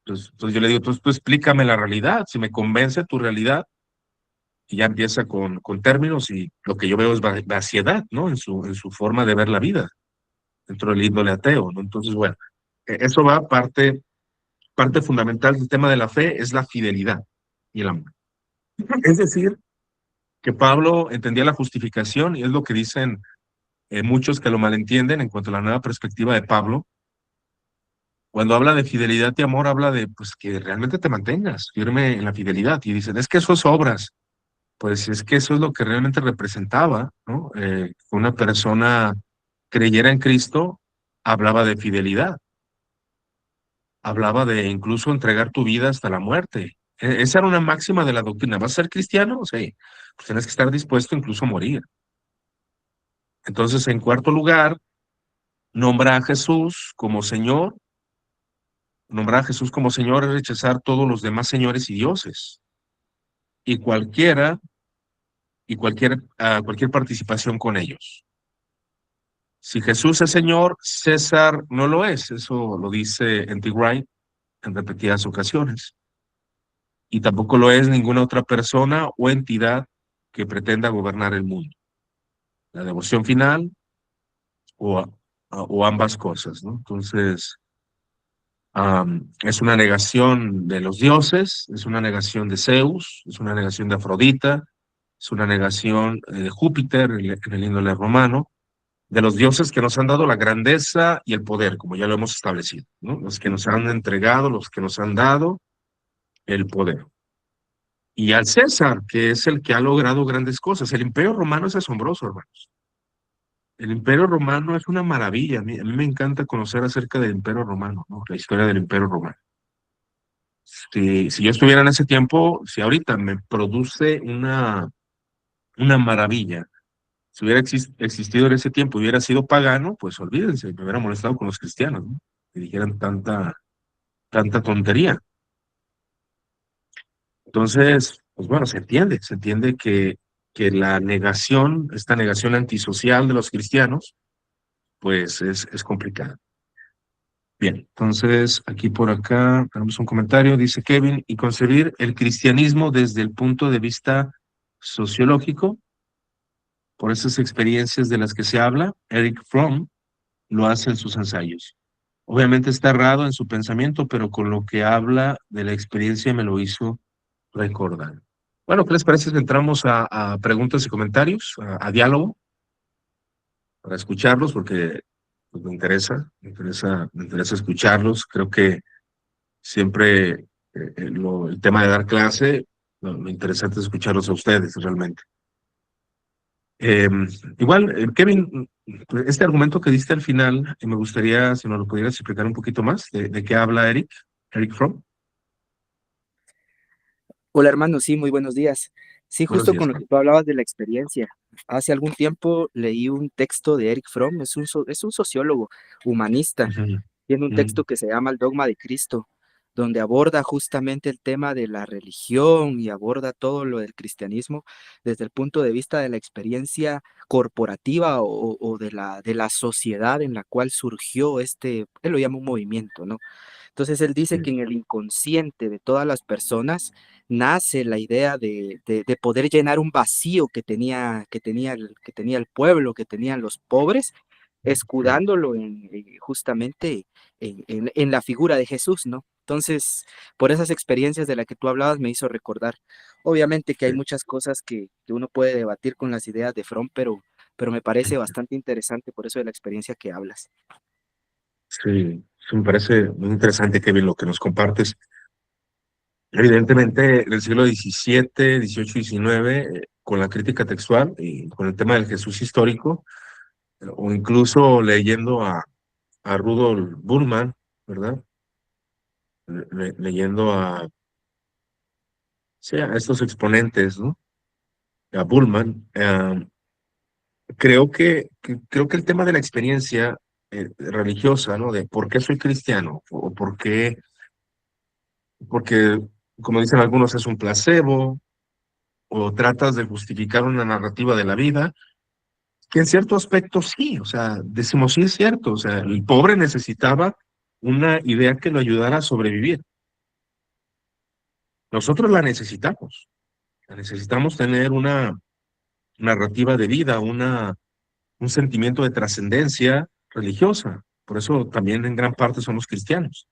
Entonces yo le digo, tú explícame la realidad, si me convence tu realidad, y ya empieza con términos y lo que yo veo es vaciedad, ¿no? En su forma de ver la vida, dentro del índole ateo, ¿no? Entonces, bueno, eso va parte fundamental del tema de la fe, es la fidelidad y el amor. Es decir, que Pablo entendía la justificación y es lo que dicen muchos que lo malentienden en cuanto a la nueva perspectiva de Pablo. Cuando habla de fidelidad y amor, habla de pues que realmente te mantengas firme en la fidelidad. Y dicen, es que eso es obras. Pues es que eso es lo que realmente representaba, ¿no? Que una persona creyera en Cristo, hablaba de fidelidad, hablaba de incluso entregar tu vida hasta la muerte. Esa era una máxima de la doctrina. ¿Vas a ser cristiano? Sí, pues tienes que estar dispuesto incluso a morir. Entonces, en cuarto lugar, nombra a Jesús como Señor. Nombrar a Jesús como Señor es rechazar todos los demás señores y dioses y cualquier participación con ellos. Si Jesús es Señor, César no lo es. Eso lo dice N.T. Wright en repetidas ocasiones. Y tampoco lo es ninguna otra persona o entidad que pretenda gobernar el mundo. La devoción final o, o ambas cosas, ¿no? Entonces, es una negación de los dioses, es una negación de Zeus, es una negación de Afrodita, es una negación de Júpiter en el índole romano, de los dioses que nos han dado la grandeza y el poder, como ya lo hemos establecido, ¿no? Los que nos han entregado, los que nos han dado el poder. Y al César, que es el que ha logrado grandes cosas. El Imperio Romano es asombroso, hermanos. El Imperio Romano es una maravilla. A mí me encanta conocer acerca del Imperio Romano, ¿no? La historia del Imperio Romano. Si yo estuviera en ese tiempo, si ahorita me produce una maravilla, si hubiera existido en ese tiempo, hubiera sido pagano, pues olvídense, me hubiera molestado con los cristianos, ¿no? Que dijeran tanta tontería. Entonces, pues bueno, se entiende que la negación, esta negación antisocial de los cristianos, pues es complicada. Bien, entonces aquí por acá tenemos un comentario, dice Kevin, y concebir el cristianismo desde el punto de vista sociológico, por esas experiencias de las que se habla, Eric Fromm lo hace en sus ensayos. Obviamente está errado en su pensamiento, pero con lo que habla de la experiencia me lo hizo recordar. Bueno, ¿qué les parece si entramos a preguntas y comentarios, a diálogo, para escucharlos? Porque pues, me interesa escucharlos. Creo que siempre el tema de dar clase, lo interesante es escucharlos a ustedes realmente. Eh, igual, Kevin, este argumento que diste al final, me gustaría, si nos lo pudieras explicar un poquito más, de qué habla Eric Fromm. Hola hermano, sí, muy buenos días. Sí, Buenos justo días, con lo Fromm. que tú hablabas de la experiencia. Hace algún tiempo leí un texto de Eric Fromm, es un sociólogo humanista. Ujú, Tiene un ujú, texto que se llama El dogma de Cristo, donde aborda justamente el tema de la religión y aborda todo lo del cristianismo desde el punto de vista de la experiencia corporativa o de la sociedad en la cual surgió él lo llama un movimiento, ¿no? Entonces él dice que sí, en el inconsciente de todas las personas nace la idea de poder llenar un vacío que tenía el pueblo, que tenían los pobres, sí, escudándolo justamente en la figura de Jesús, ¿no? Entonces, por esas experiencias de las que tú hablabas, me hizo recordar. Obviamente que hay sí, muchas cosas que uno puede debatir con las ideas de Fromm, pero me parece bastante interesante por eso de la experiencia que hablas. sí, sí, me parece muy interesante, Kevin, lo que nos compartes. Evidentemente, en el siglo XVII, XVIII, XIX, con la crítica textual y con el tema del Jesús histórico, o incluso leyendo a Rudolf Bullmann, ¿verdad? Leyendo sí, a estos exponentes, ¿no? A Bullmann, creo que el tema de la experiencia religiosa, ¿no? De por qué soy cristiano, o porque, como dicen algunos, es un placebo, o tratas de justificar una narrativa de la vida, que en cierto aspecto sí, o sea, decimos sí es cierto, o sea, el pobre necesitaba una idea que lo ayudara a sobrevivir. Nosotros la necesitamos tener una narrativa de vida, un sentimiento de trascendencia religiosa. Por eso también en gran parte somos cristianos.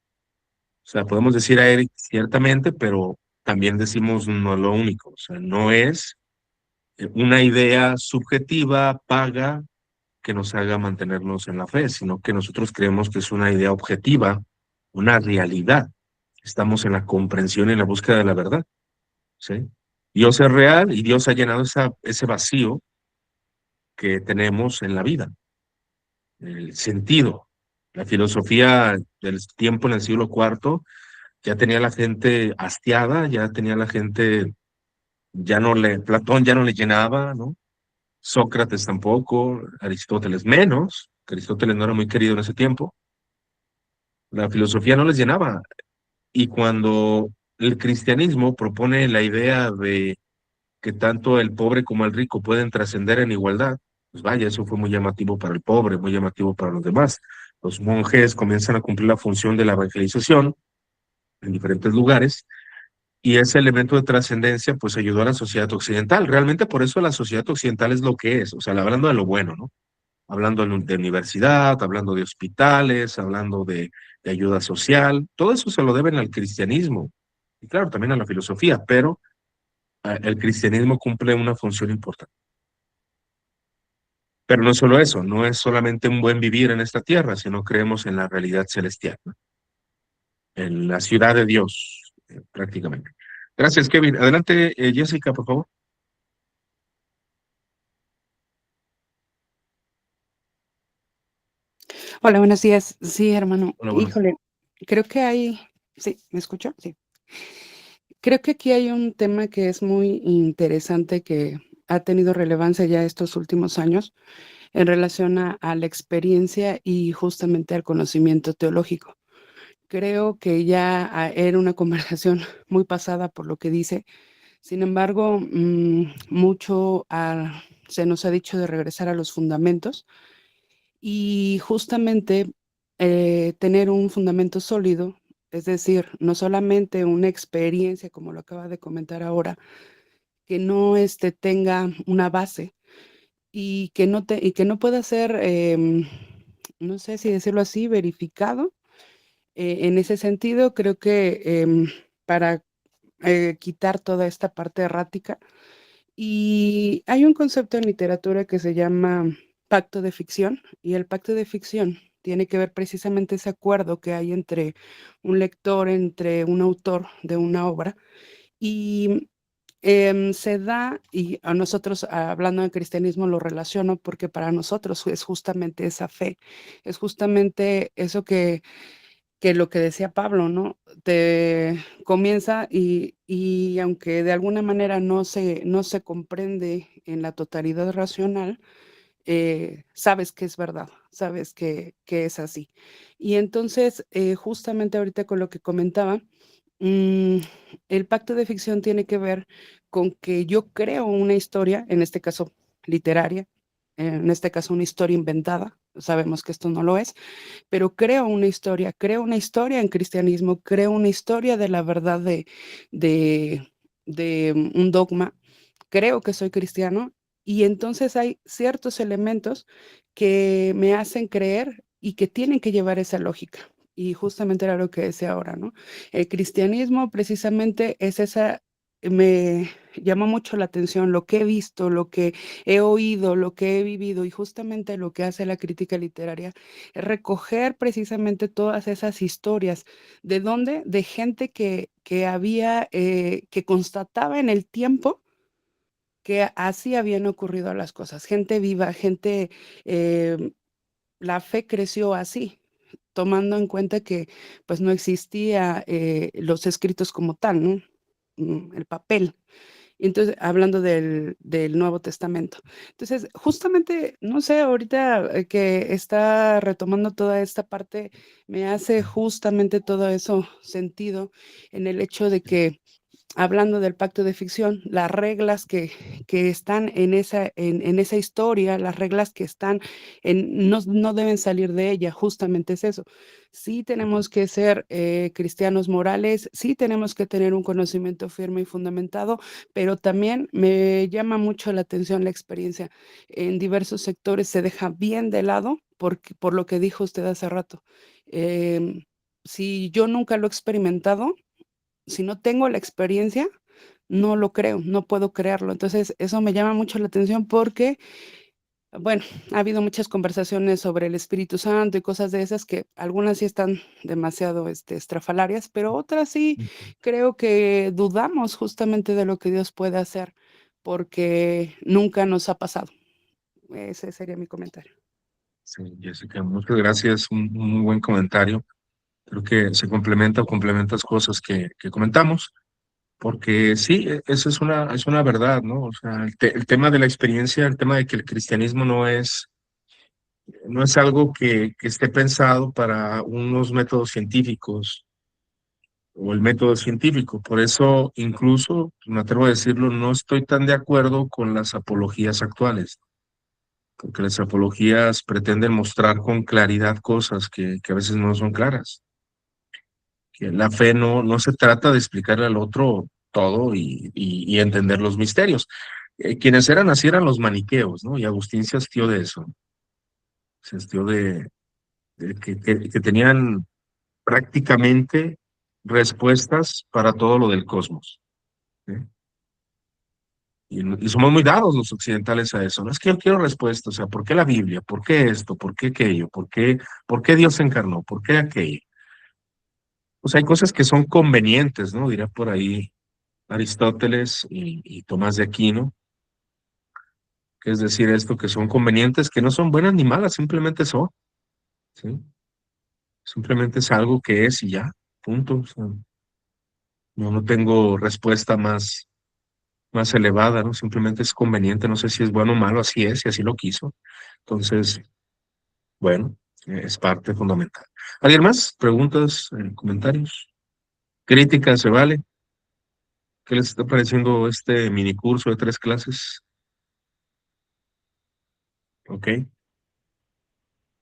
O sea, podemos decir a Eric ciertamente, pero también decimos no lo único. O sea, no es una idea subjetiva, paga, que nos haga mantenernos en la fe, sino que nosotros creemos que es una idea objetiva, una realidad. Estamos en la comprensión y en la búsqueda de la verdad, ¿sí? Dios es real y Dios ha llenado ese vacío que tenemos en la vida, el sentido. La filosofía del tiempo en el siglo cuarto ya tenía la gente hastiada, ya tenía la gente, Platón ya no le llenaba, ¿no? Sócrates tampoco, Aristóteles menos, que Aristóteles no era muy querido en ese tiempo. La filosofía no les llenaba. Y cuando el cristianismo propone la idea de que tanto el pobre como el rico pueden trascender en igualdad, pues vaya, eso fue muy llamativo para el pobre, muy llamativo para los demás. Los monjes comienzan a cumplir la función de la evangelización en diferentes lugares y ese elemento de trascendencia pues ayudó a la sociedad occidental. Realmente por eso la sociedad occidental es lo que es, o sea, hablando de lo bueno, ¿no? Hablando de universidad, hablando de hospitales, hablando de ayuda social, todo eso se lo deben al cristianismo y claro, también a la filosofía, pero el cristianismo cumple una función importante. Pero no es solo eso, no es solamente un buen vivir en esta tierra, sino creemos en la realidad celestial, ¿no? En la ciudad de Dios, prácticamente. Gracias, Kevin. Adelante, Jessica, por favor. Hola, buenos días. Sí, hermano. Hola, buenas. Híjole, creo que hay, sí, ¿me escucho? Sí. Creo que aquí hay un tema que es muy interesante que ha tenido relevancia ya estos últimos años en relación a la experiencia y justamente al conocimiento teológico. Creo que ya era una conversación muy pasada por lo que dice. Sin embargo, mucho se nos ha dicho de regresar a los fundamentos y justamente tener un fundamento sólido, es decir, no solamente una experiencia, como lo acaba de comentar ahora, que no tenga una base y que no pueda ser, no sé si decirlo así, verificado. En ese sentido, creo que para quitar toda esta parte errática, y hay un concepto en literatura que se llama pacto de ficción, y el pacto de ficción tiene que ver precisamente ese acuerdo que hay entre un lector, entre un autor de una obra, y se da, y a nosotros, hablando de cristianismo, lo relaciono porque para nosotros es justamente esa fe, es justamente eso que lo que decía Pablo, ¿no? Te comienza y aunque de alguna manera no se comprende en la totalidad racional, sabes que es verdad, sabes que es así. Y entonces, justamente ahorita con lo que comentaba, mm, el pacto de ficción tiene que ver con que yo creo una historia, en este caso literaria, en este caso una historia inventada, sabemos que esto no lo es, pero creo una historia en cristianismo, creo una historia de la verdad de, de un dogma, creo que soy cristiano y entonces hay ciertos elementos que me hacen creer y que tienen que llevar esa lógica. Y justamente era lo que decía ahora, ¿no? El cristianismo precisamente es esa, me llama mucho la atención lo que he visto, lo que he oído, lo que he vivido y justamente lo que hace la crítica literaria es recoger precisamente todas esas historias. ¿De dónde? De gente que había, que constataba en el tiempo que así habían ocurrido las cosas. Gente viva, gente, la fe creció así, tomando en cuenta que pues no existía los escritos como tal, ¿no? El papel. Y entonces, hablando del Nuevo Testamento. Entonces, justamente, no sé, ahorita que está retomando toda esta parte, me hace justamente todo eso sentido en el hecho de que hablando del pacto de ficción, las reglas que están en esa historia, las reglas que están no deben salir de ella, justamente es eso. Sí tenemos que ser cristianos morales, sí tenemos que tener un conocimiento firme y fundamentado, pero también me llama mucho la atención la experiencia. En diversos sectores se deja bien de lado por lo que dijo usted hace rato. Si yo nunca lo he experimentado, si no tengo la experiencia, no lo creo, no puedo creerlo. Entonces, eso me llama mucho la atención porque, bueno, ha habido muchas conversaciones sobre el Espíritu Santo y cosas de esas que algunas sí están demasiado estrafalarias, pero otras sí creo que dudamos justamente de lo que Dios puede hacer porque nunca nos ha pasado. Ese sería mi comentario. Sí, Jessica, muchas gracias. Un muy buen comentario. Creo que se complementa o complementas cosas que comentamos, porque sí, eso es una verdad, ¿no? O sea, el tema de la experiencia, el tema de que el cristianismo no es algo que esté pensado para unos métodos científicos o el método científico. Por eso, incluso, me atrevo a decirlo, no estoy tan de acuerdo con las apologías actuales, porque las apologías pretenden mostrar con claridad cosas que a veces no son claras. Que la fe no se trata de explicarle al otro todo y entender los misterios. Quienes eran así eran los maniqueos, ¿no? Y Agustín se hastió de eso, se hastió que tenían prácticamente respuestas para todo lo del cosmos. ¿Sí? Y somos muy dados los occidentales a eso. No es que yo quiero respuestas, o sea, ¿por qué la Biblia? ¿Por qué esto? ¿Por qué aquello? ¿Por qué Dios se encarnó? ¿Por qué aquello? O sea, hay cosas que son convenientes, ¿no? Dirá por ahí Aristóteles y Tomás de Aquino, que es decir, esto que son convenientes, que no son buenas ni malas, simplemente son, ¿sí? Simplemente es algo que es y ya, punto. O sea, no tengo respuesta más elevada, ¿no? Simplemente es conveniente, no sé si es bueno o malo, así es, y así lo quiso. Entonces, bueno, es parte fundamental. ¿Alguien más? ¿Preguntas, comentarios? ¿Críticas, se vale? ¿Qué les está pareciendo este mini curso de 3 clases? Ok,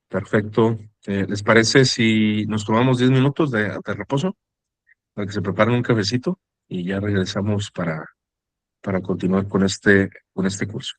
perfecto. ¿Les parece si nos tomamos 10 minutos de reposo para que se preparen un cafecito y ya regresamos para continuar con este curso?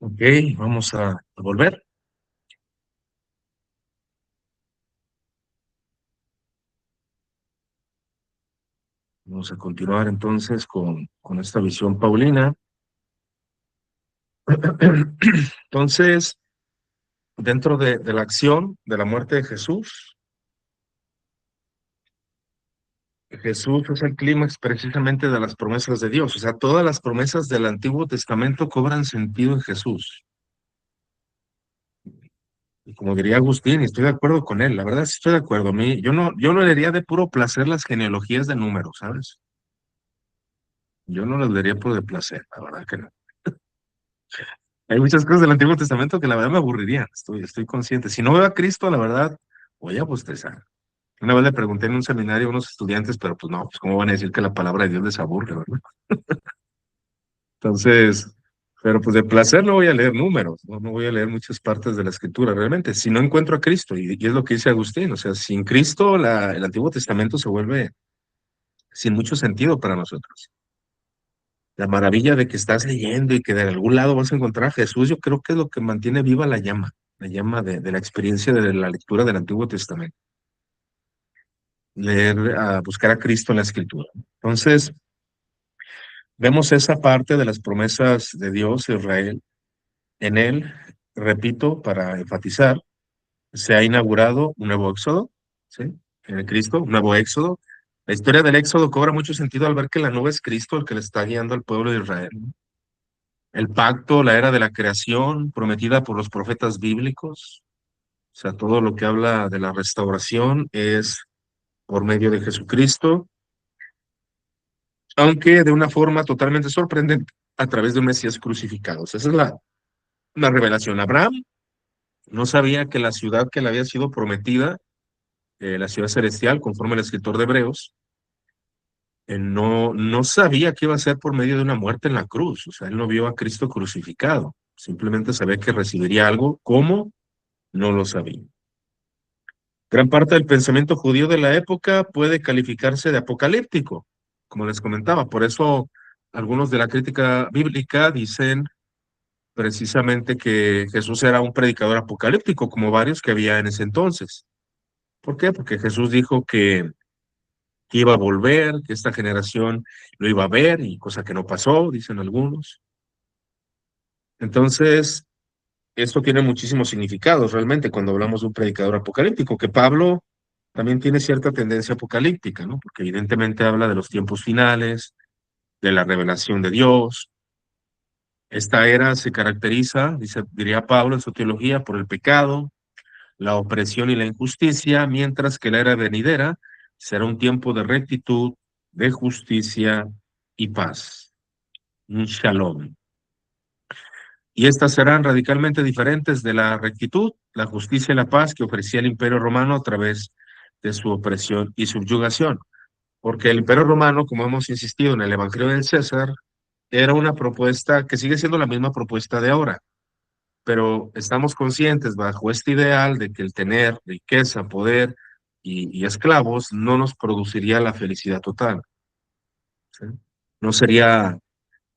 Ok, vamos a volver. Vamos a continuar entonces con esta visión paulina. Entonces, dentro de la acción de la muerte de Jesús, Jesús es el clímax precisamente de las promesas de Dios. O sea, todas las promesas del Antiguo Testamento cobran sentido en Jesús. Y como diría Agustín, y estoy de acuerdo con él, la verdad sí estoy de acuerdo. A mí, yo no leería de puro placer las genealogías de números, ¿sabes? Yo no las leería por de placer, la verdad que no. Hay muchas cosas del Antiguo Testamento que la verdad me aburrirían, estoy consciente. Si no veo a Cristo, la verdad, voy a bostezar. Una vez le pregunté en un seminario a unos estudiantes, pero pues no, pues cómo van a decir que la palabra de Dios les aburre, ¿verdad? Entonces, pero pues de placer no voy a leer números, no voy a leer muchas partes de la Escritura, realmente. Si no encuentro a Cristo, y es lo que dice Agustín, o sea, sin Cristo el Antiguo Testamento se vuelve sin mucho sentido para nosotros. La maravilla de que estás leyendo y que de algún lado vas a encontrar a Jesús, yo creo que es lo que mantiene viva la llama de la experiencia de la lectura del Antiguo Testamento, leer, a buscar a Cristo en la Escritura. Entonces, vemos esa parte de las promesas de Dios a Israel. En él, repito, para enfatizar, se ha inaugurado un nuevo éxodo, ¿sí? En el Cristo, un nuevo éxodo. La historia del éxodo cobra mucho sentido al ver que la nube es Cristo el que le está guiando al pueblo de Israel. El pacto, la era de la creación prometida por los profetas bíblicos, o sea, todo lo que habla de la restauración es por medio de Jesucristo, aunque de una forma totalmente sorprendente a través de un Mesías crucificado. O sea, esa es la revelación. Abraham no sabía que la ciudad que le había sido prometida, la ciudad celestial, conforme el escritor de Hebreos, no sabía que iba a ser por medio de una muerte en la cruz. O sea, él no vio a Cristo crucificado. Simplemente sabía que recibiría algo. ¿Cómo? No lo sabía. Gran parte del pensamiento judío de la época puede calificarse de apocalíptico, como les comentaba. Por eso algunos de la crítica bíblica dicen precisamente que Jesús era un predicador apocalíptico, como varios que había en ese entonces. ¿Por qué? Porque Jesús dijo que iba a volver, que esta generación lo iba a ver, y cosa que no pasó, dicen algunos. Entonces, esto tiene muchísimos significados realmente cuando hablamos de un predicador apocalíptico, que Pablo también tiene cierta tendencia apocalíptica, ¿no? Porque evidentemente habla de los tiempos finales, de la revelación de Dios. Esta era se caracteriza, diría Pablo en su teología, por el pecado, la opresión y la injusticia, mientras que la era venidera será un tiempo de rectitud, de justicia y paz. Un shalom. Y estas serán radicalmente diferentes de la rectitud, la justicia y la paz que ofrecía el Imperio Romano a través de su opresión y subyugación. Porque el Imperio Romano, como hemos insistido en el Evangelio del César, era una propuesta que sigue siendo la misma propuesta de ahora, pero estamos conscientes bajo este ideal de que el tener riqueza, poder y esclavos no nos produciría la felicidad total, ¿sí? No sería,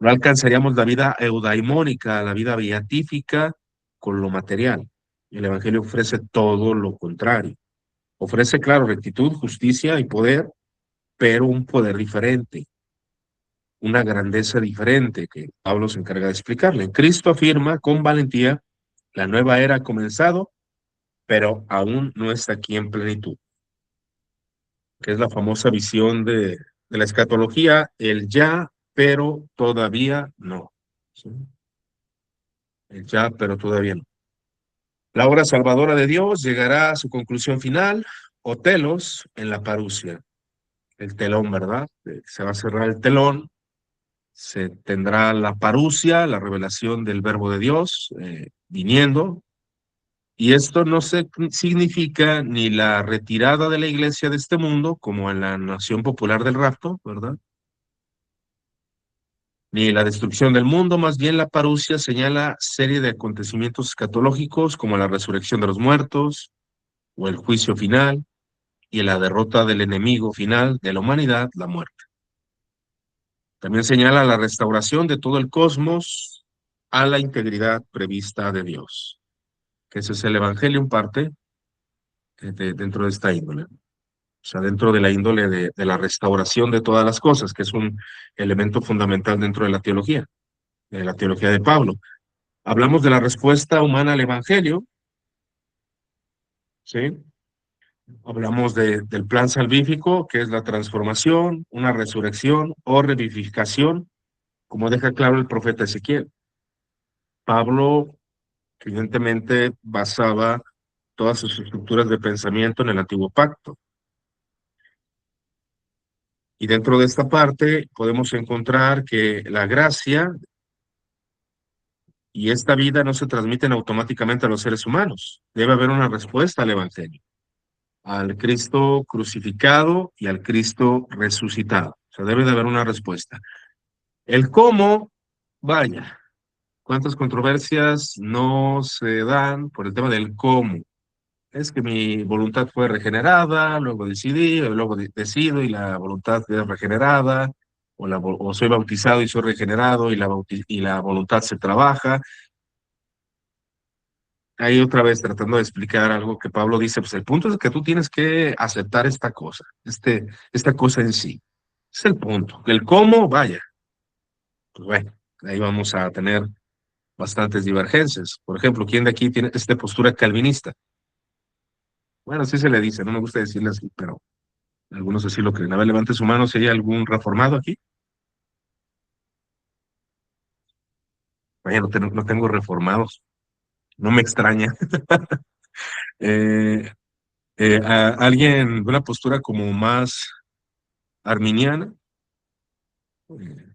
no alcanzaríamos la vida eudaimónica, la vida beatífica con lo material. El Evangelio ofrece todo lo contrario. Ofrece, claro, rectitud, justicia y poder, pero un poder diferente, una grandeza diferente que Pablo se encarga de explicarle. Cristo afirma con valentía, la nueva era ha comenzado, pero aún no está aquí en plenitud, que es la famosa visión de la escatología, el ya, pero todavía no. ¿Sí? El ya, pero todavía no. La obra salvadora de Dios llegará a su conclusión final, o telos, en la parusia. El telón, ¿verdad? Se va a cerrar el telón, se tendrá la parusia, la revelación del verbo de Dios, viniendo, y esto no significa ni la retirada de la iglesia de este mundo, como en la nación popular del rapto, ¿verdad? Ni la destrucción del mundo, más bien la parusia señala serie de acontecimientos escatológicos como la resurrección de los muertos o el juicio final y la derrota del enemigo final de la humanidad, la muerte. También señala la restauración de todo el cosmos a la integridad prevista de Dios, que ese es el Evangelio en parte dentro de esta índole. O sea, dentro de la índole de la restauración de todas las cosas, que es un elemento fundamental dentro de la teología de Pablo. Hablamos de la respuesta humana al Evangelio, ¿sí? Hablamos del plan salvífico, que es la transformación, una resurrección o revivificación, como deja claro el profeta Ezequiel. Pablo, evidentemente, basaba todas sus estructuras de pensamiento en el antiguo pacto. Y dentro de esta parte podemos encontrar que la gracia y esta vida no se transmiten automáticamente a los seres humanos. Debe haber una respuesta al Evangelio, al Cristo crucificado y al Cristo resucitado. O sea, debe de haber una respuesta. El cómo, vaya, cuántas controversias no se dan por el tema del cómo. Es que mi voluntad fue regenerada, luego decidí, luego decido y la voluntad es regenerada, o soy bautizado y soy regenerado y la voluntad se trabaja. Ahí otra vez tratando de explicar algo que Pablo dice, pues el punto es que tú tienes que aceptar esta cosa, esta cosa en sí. Es el punto. El cómo, vaya, pues bueno, ahí vamos a tener bastantes divergencias. Por ejemplo, ¿quién de aquí tiene esta postura calvinista? Bueno, así se le dice, no me gusta decirle así, pero algunos así lo creen. A ver, levante su mano si hay algún reformado aquí. Vaya, no tengo reformados, no me extraña. ¿Alguien de una postura como más arminiana? Eh,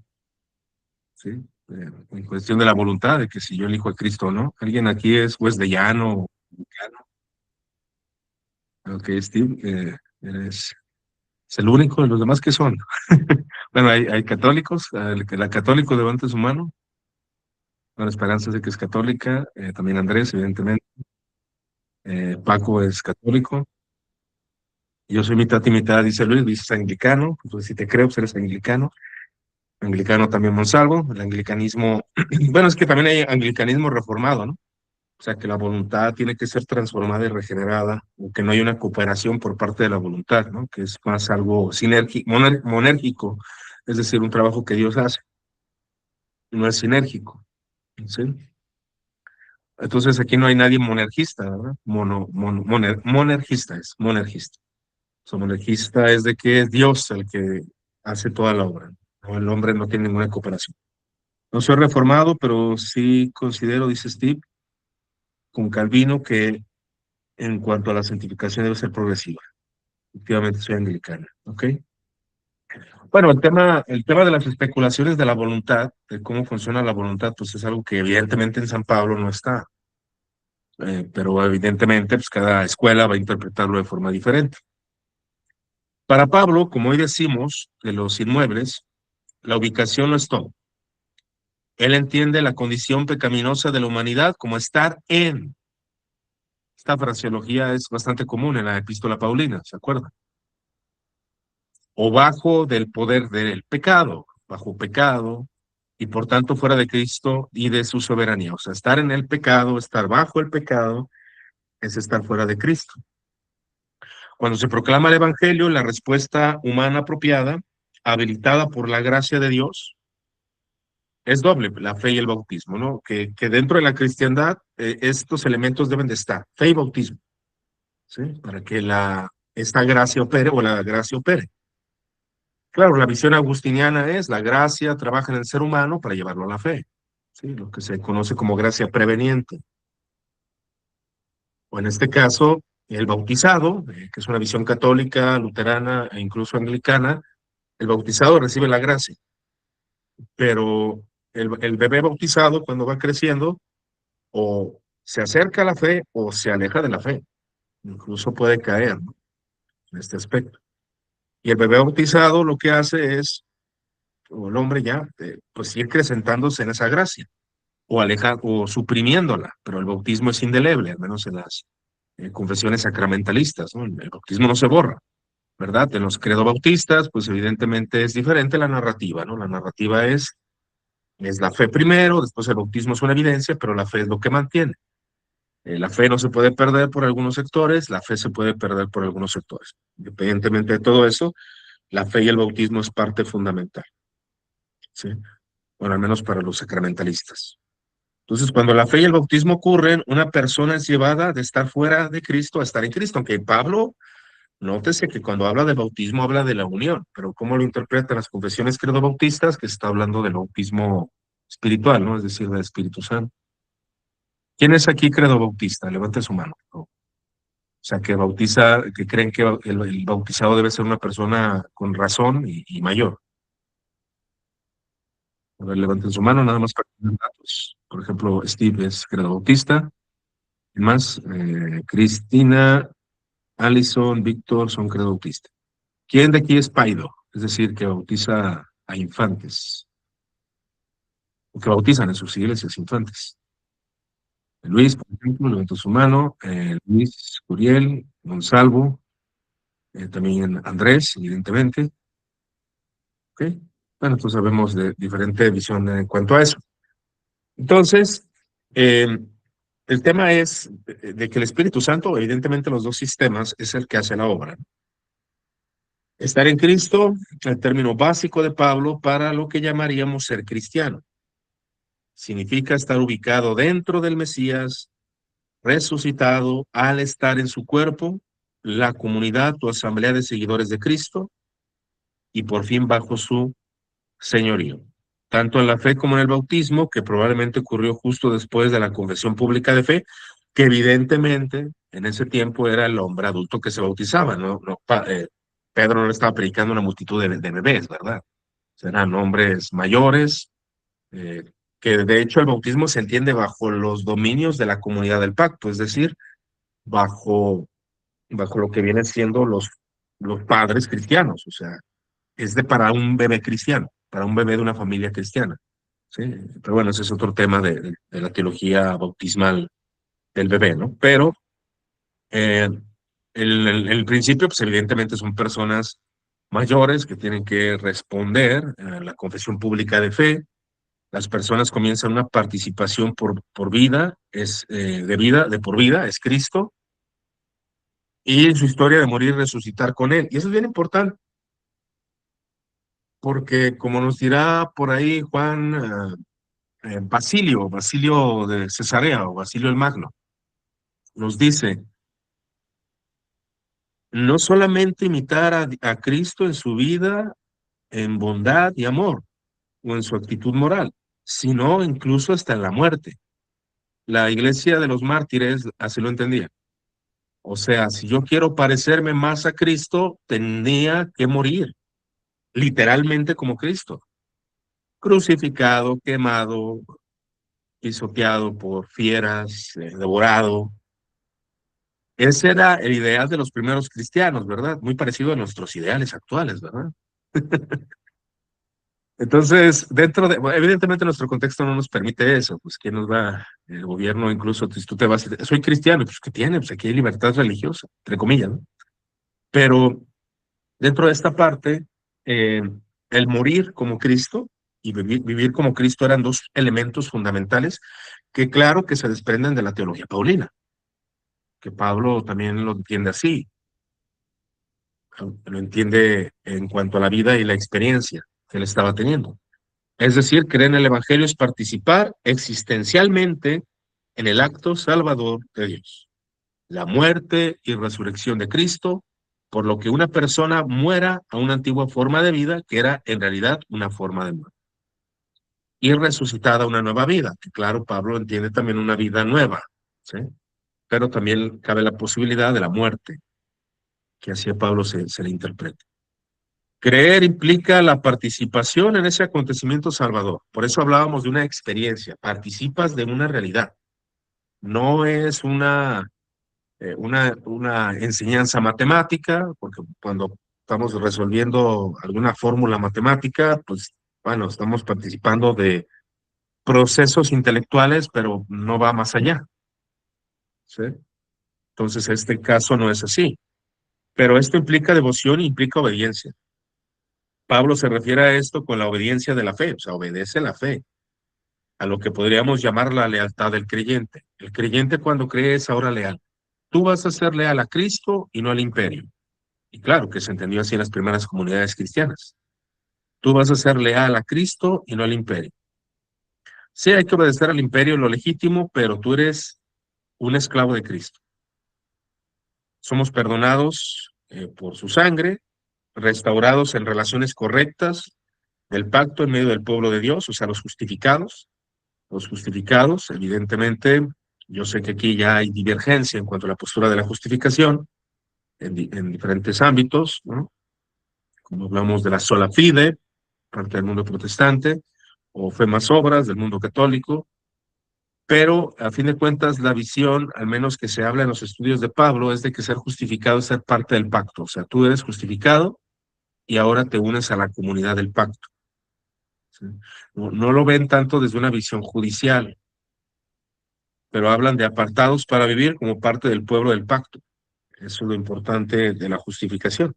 sí, en cuestión de la voluntad, de que si yo elijo a Cristo o no. ¿Alguien aquí es wesleyano? Ok, Steve, es el único de los demás que son. Bueno, hay católicos, la católico levante su mano. Bueno, Esperanza sé que es católica, también Andrés, evidentemente. Paco es católico. Yo soy mitad y mitad, dice Luis, dices anglicano, pues si te creo, pues eres anglicano. Anglicano también Monsalvo, el anglicanismo, bueno, es que también hay anglicanismo reformado, ¿no? O sea, que la voluntad tiene que ser transformada y regenerada, o que no hay una cooperación por parte de la voluntad, ¿no? Que es más algo monérgico, es decir, un trabajo que Dios hace, no es sinérgico, ¿sí? Entonces aquí no hay nadie monergista, ¿verdad? Monergista es, monergista. O sea, monergista es de que es Dios el que hace toda la obra, ¿no? El hombre no tiene ninguna cooperación. No soy reformado, pero sí considero, dice Steve, con Calvino, que en cuanto a la santificación debe ser progresiva. Efectivamente, soy anglicana, ¿ok? Bueno, el tema de las especulaciones de la voluntad, de cómo funciona la voluntad, pues es algo que evidentemente en San Pablo no está, pero evidentemente pues cada escuela va a interpretarlo de forma diferente. Para Pablo, como hoy decimos, de los inmuebles, la ubicación no es todo. Él entiende la condición pecaminosa de la humanidad como estar en. Esta fraseología es bastante común en la epístola paulina, ¿se acuerdan? O bajo del poder del pecado, bajo pecado, y por tanto fuera de Cristo y de su soberanía. O sea, estar en el pecado, estar bajo el pecado, es estar fuera de Cristo. Cuando se proclama el Evangelio, la respuesta humana apropiada, habilitada por la gracia de Dios, es doble, la fe y el bautismo, ¿no? Que dentro de la cristiandad estos elementos deben de estar, fe y bautismo, ¿sí? Para que esta gracia opere o la gracia opere. Claro, la visión agustiniana es la gracia trabaja en el ser humano para llevarlo a la fe, ¿sí? Lo que se conoce como gracia preveniente. O en este caso, el bautizado, que es una visión católica, luterana e incluso anglicana, el bautizado recibe la gracia, pero el bebé bautizado cuando va creciendo o se acerca a la fe o se aleja de la fe, incluso puede caer, ¿no? En este aspecto. Y el bebé bautizado lo que hace es, o el hombre ya, pues ir acrecentándose en esa gracia o suprimiéndola, pero el bautismo es indeleble, al menos en las confesiones sacramentalistas, ¿no? El bautismo no se borra, ¿verdad? En los credo bautistas, pues evidentemente es diferente la narrativa, ¿no? La narrativa es Es la fe primero, después el bautismo es una evidencia, pero la fe es lo que mantiene. La fe no se puede perder por algunos sectores, la fe se puede perder por algunos sectores. Independientemente de todo eso, la fe y el bautismo es parte fundamental, ¿sí? Bueno, al menos para los sacramentalistas. Entonces, cuando la fe y el bautismo ocurren, una persona es llevada de estar fuera de Cristo a estar en Cristo, aunque Pablo, nótese que cuando habla del bautismo habla de la unión, pero ¿cómo lo interpretan las confesiones credo-bautistas? Que se está hablando del bautismo espiritual, ¿no? Es decir, del Espíritu Santo. ¿Quién es aquí credo-bautista? Levante su mano. O sea, que bautiza, que creen que el bautizado debe ser una persona con razón y mayor. A ver, levanten su mano, nada más para tener datos. Por ejemplo, Steve es credo-bautista. ¿Quién más? Cristina, Allison, Víctor son credo-bautistas. ¿Quién de aquí es paido? Es decir, que bautiza a infantes, o que bautizan en sus iglesias infantes. Luis, por ejemplo, levantó su mano. Luis Curiel, Gonzalo, también Andrés, evidentemente. ¿Ok? Bueno, entonces sabemos de diferente visión en cuanto a eso. Entonces, eh, el tema es de que el Espíritu Santo, evidentemente los dos sistemas, es el que hace la obra. Estar en Cristo, el término básico de Pablo para lo que llamaríamos ser cristiano. Significa estar ubicado dentro del Mesías, resucitado al estar en su cuerpo, la comunidad o asamblea de seguidores de Cristo, y por fin bajo su señorío. Tanto en la fe como en el bautismo, que probablemente ocurrió justo después de la confesión pública de fe, que evidentemente en ese tiempo era el hombre adulto que se bautizaba, Pedro no le estaba predicando a una multitud de bebés, ¿verdad? Eran hombres mayores, eh, que de hecho el bautismo se entiende bajo los dominios de la comunidad del pacto, es decir, bajo lo que vienen siendo los padres cristianos, o sea, para un bebé cristiano, para un bebé de una familia cristiana, ¿sí? Pero bueno, ese es otro tema de la teología bautismal del bebé, ¿no? Pero eh, el principio, pues evidentemente son personas mayores que tienen que responder a la confesión pública de fe. Las personas comienzan una participación por vida, de por vida, es Cristo, y su historia de morir y resucitar con Él. Y eso es bien importante, porque como nos dirá por ahí Juan, Basilio de Cesarea o Basilio el Magno, nos dice, no solamente imitar a Cristo en su vida, en bondad y amor, o en su actitud moral, sino incluso hasta en la muerte. La iglesia de los mártires así lo entendía. O sea, si yo quiero parecerme más a Cristo, tendría que morir, literalmente como Cristo, crucificado, quemado, pisoteado por fieras, devorado. Ese era el ideal de los primeros cristianos, ¿verdad? Muy parecido a nuestros ideales actuales, ¿verdad? Entonces, bueno, evidentemente nuestro contexto no nos permite eso, pues ¿quién nos va? El gobierno, incluso si tú te vas, soy cristiano, pues ¿qué tiene? Pues aquí hay libertad religiosa, entre comillas, ¿no? Pero dentro de esta parte, eh, el morir como Cristo y vivir como Cristo eran dos elementos fundamentales que claro que se desprenden de la teología paulina, que Pablo también lo entiende así, lo entiende en cuanto a la vida y la experiencia que él estaba teniendo. Es decir, creer en el Evangelio es participar existencialmente en el acto salvador de Dios, la muerte y resurrección de Cristo, por lo que una persona muera a una antigua forma de vida que era en realidad una forma de muerte, y resucitada a una nueva vida, que claro, Pablo entiende también una vida nueva, ¿sí? Pero también cabe la posibilidad de la muerte, que así a Pablo se le interpreta. Creer implica la participación en ese acontecimiento salvador. Por eso hablábamos de una experiencia. Participas de una realidad. No es una enseñanza matemática, porque cuando estamos resolviendo alguna fórmula matemática, pues bueno, estamos participando de procesos intelectuales, pero no va más allá, ¿sí? Entonces, este caso no es así. Pero esto implica devoción e implica obediencia. Pablo se refiere a esto con la obediencia de la fe, o sea, obedece la fe. a lo que podríamos llamar la lealtad del creyente. El creyente cuando cree es ahora leal. Tú vas a ser leal a Cristo y no al imperio. Y claro que se entendió así en las primeras comunidades cristianas. Tú vas a ser leal a Cristo y no al imperio. Sí, hay que obedecer al imperio, lo legítimo, pero tú eres un esclavo de Cristo. Somos perdonados por su sangre, restaurados en relaciones correctas del pacto en medio del pueblo de Dios, o sea, los justificados, evidentemente, yo sé que aquí ya hay divergencia en cuanto a la postura de la justificación en diferentes ámbitos, ¿no? Como hablamos de la sola fide, parte del mundo protestante, o fe más obras del mundo católico, pero a fin de cuentas la visión, al menos que se habla en los estudios de Pablo, es de que ser justificado es ser parte del pacto, o sea, tú eres justificado y ahora te unes a la comunidad del pacto. ¿Sí? No lo ven tanto desde una visión judicial, pero hablan de apartados para vivir como parte del pueblo del pacto. Eso es lo importante de la justificación.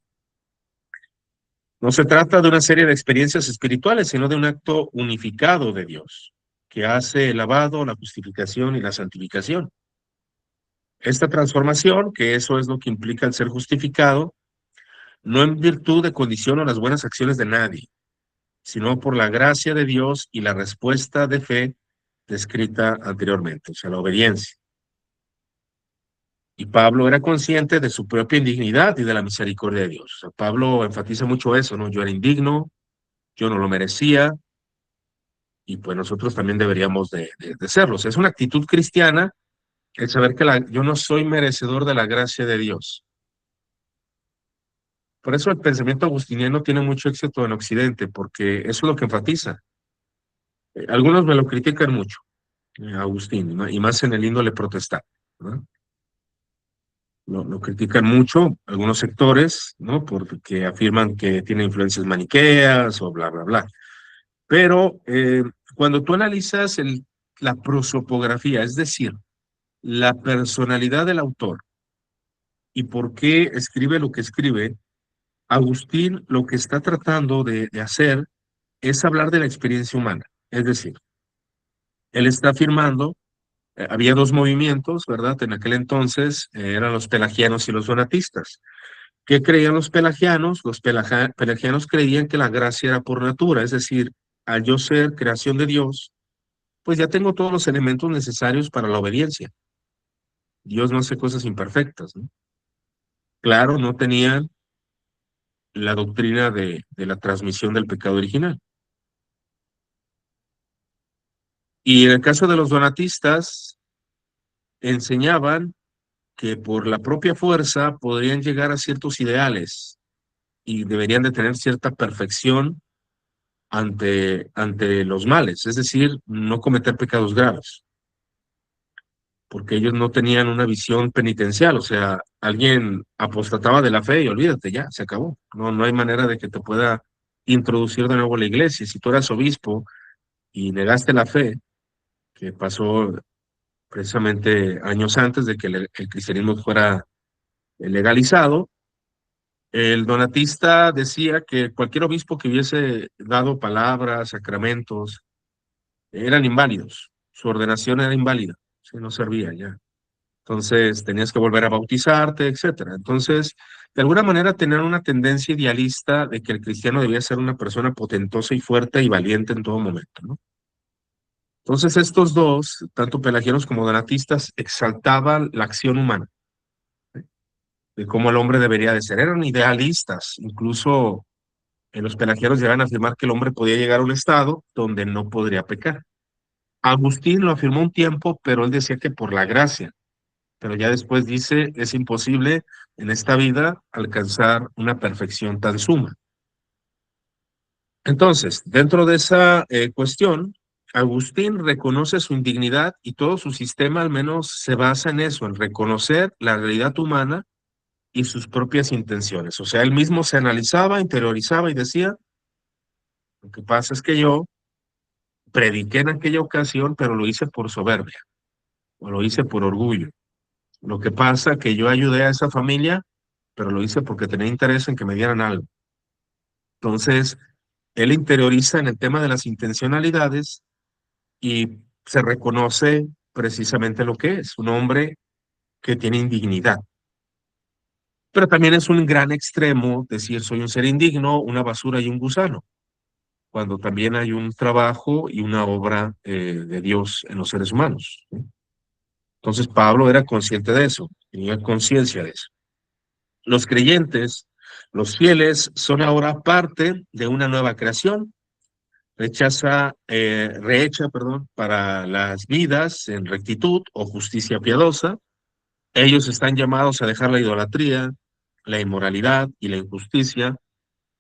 No se trata de una serie de experiencias espirituales, sino de un acto unificado de Dios, que hace el lavado, la justificación y la santificación. Esta transformación, que eso es lo que implica el ser justificado, no en virtud de condición o las buenas acciones de nadie, sino por la gracia de Dios y la respuesta de fe descrita anteriormente, o sea, la obediencia. Y Pablo era consciente de su propia indignidad y de la misericordia de Dios. O sea, Pablo enfatiza mucho eso, ¿no? Yo era indigno, yo no lo merecía, y pues nosotros también deberíamos de serlo. O sea, es una actitud cristiana el saber que yo no soy merecedor de la gracia de Dios. Por eso el pensamiento agustiniano tiene mucho éxito en Occidente, porque eso es lo que enfatiza. Algunos me lo critican mucho, Agustín, ¿no? Y más en el índole protestante, ¿no? Lo critican mucho algunos sectores, ¿no? Porque afirman que tiene influencias maniqueas o bla, bla, bla. Pero cuando tú analizas la prosopografía, es decir, la personalidad del autor y por qué escribe lo que escribe, Agustín lo que está tratando de hacer es hablar de la experiencia humana. Es decir, él está afirmando, había dos movimientos, ¿verdad? En aquel entonces eran los pelagianos y los donatistas. ¿Qué creían los pelagianos? Los pelagianos creían que la gracia era por natura, es decir, al yo ser creación de Dios, pues ya tengo todos los elementos necesarios para la obediencia. Dios no hace cosas imperfectas, ¿no? Claro, no tenían la doctrina de la transmisión del pecado original. Y en el caso de los donatistas, enseñaban que por la propia fuerza podrían llegar a ciertos ideales y deberían de tener cierta perfección ante los males, es decir, no cometer pecados graves, porque ellos no tenían una visión penitencial, o sea, alguien apostataba de la fe y olvídate, ya, se acabó. No hay manera de que te pueda introducir de nuevo a la iglesia. Si tú eras obispo y negaste la fe, que pasó precisamente años antes de que el cristianismo fuera legalizado, el donatista decía que cualquier obispo que hubiese dado palabras, sacramentos, eran inválidos. Su ordenación era inválida, ¿sí? No servía ya. Entonces tenías que volver a bautizarte, etcétera. Entonces, de alguna manera tenían una tendencia idealista de que el cristiano debía ser una persona potentosa y fuerte y valiente en todo momento, ¿no? Entonces estos dos, tanto pelagianos como donatistas, exaltaban la acción humana, de cómo el hombre debería de ser. Eran idealistas, incluso los pelagianos llegan a afirmar que el hombre podía llegar a un estado donde no podría pecar. Agustín lo afirmó un tiempo, pero él decía que por la gracia, pero ya después dice, es imposible en esta vida alcanzar una perfección tan suma. Entonces, dentro de esa cuestión, Agustín reconoce su indignidad y todo su sistema al menos se basa en eso, en reconocer la realidad humana y sus propias intenciones. O sea, él mismo se analizaba, interiorizaba y decía, lo que pasa es que yo prediqué en aquella ocasión, pero lo hice por soberbia, o lo hice por orgullo. Lo que pasa es que yo ayudé a esa familia, pero lo hice porque tenía interés en que me dieran algo. Entonces, él interioriza en el tema de las intencionalidades y se reconoce precisamente lo que es, un hombre que tiene indignidad. Pero también es un gran extremo decir soy un ser indigno, una basura y un gusano, cuando también hay un trabajo y una obra de Dios en los seres humanos, ¿sí? Entonces Pablo era consciente de eso, tenía conciencia de eso. Los creyentes, los fieles, son ahora parte de una nueva creación, rehecha, perdón, para las vidas en rectitud o justicia piadosa. Ellos están llamados a dejar la idolatría, la inmoralidad y la injusticia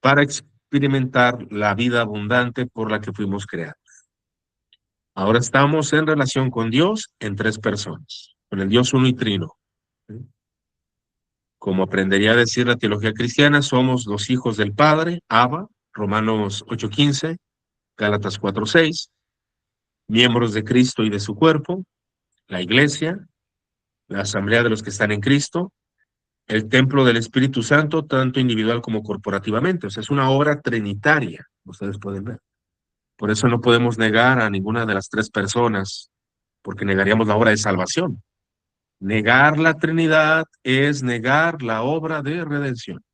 para experimentar la vida abundante por la que fuimos creados. Ahora estamos en relación con Dios en tres personas, con el Dios uno y trino. ¿Sí? Como aprendería a decir la teología cristiana, somos los hijos del Padre, Abba, Romanos 8:15, Gálatas 4:6, miembros de Cristo y de su cuerpo, la iglesia, la asamblea de los que están en Cristo, el templo del Espíritu Santo, tanto individual como corporativamente. O sea, es una obra trinitaria, ustedes pueden ver. Por eso no podemos negar a ninguna de las tres personas, porque negaríamos la obra de salvación. Negar la Trinidad es negar la obra de redención.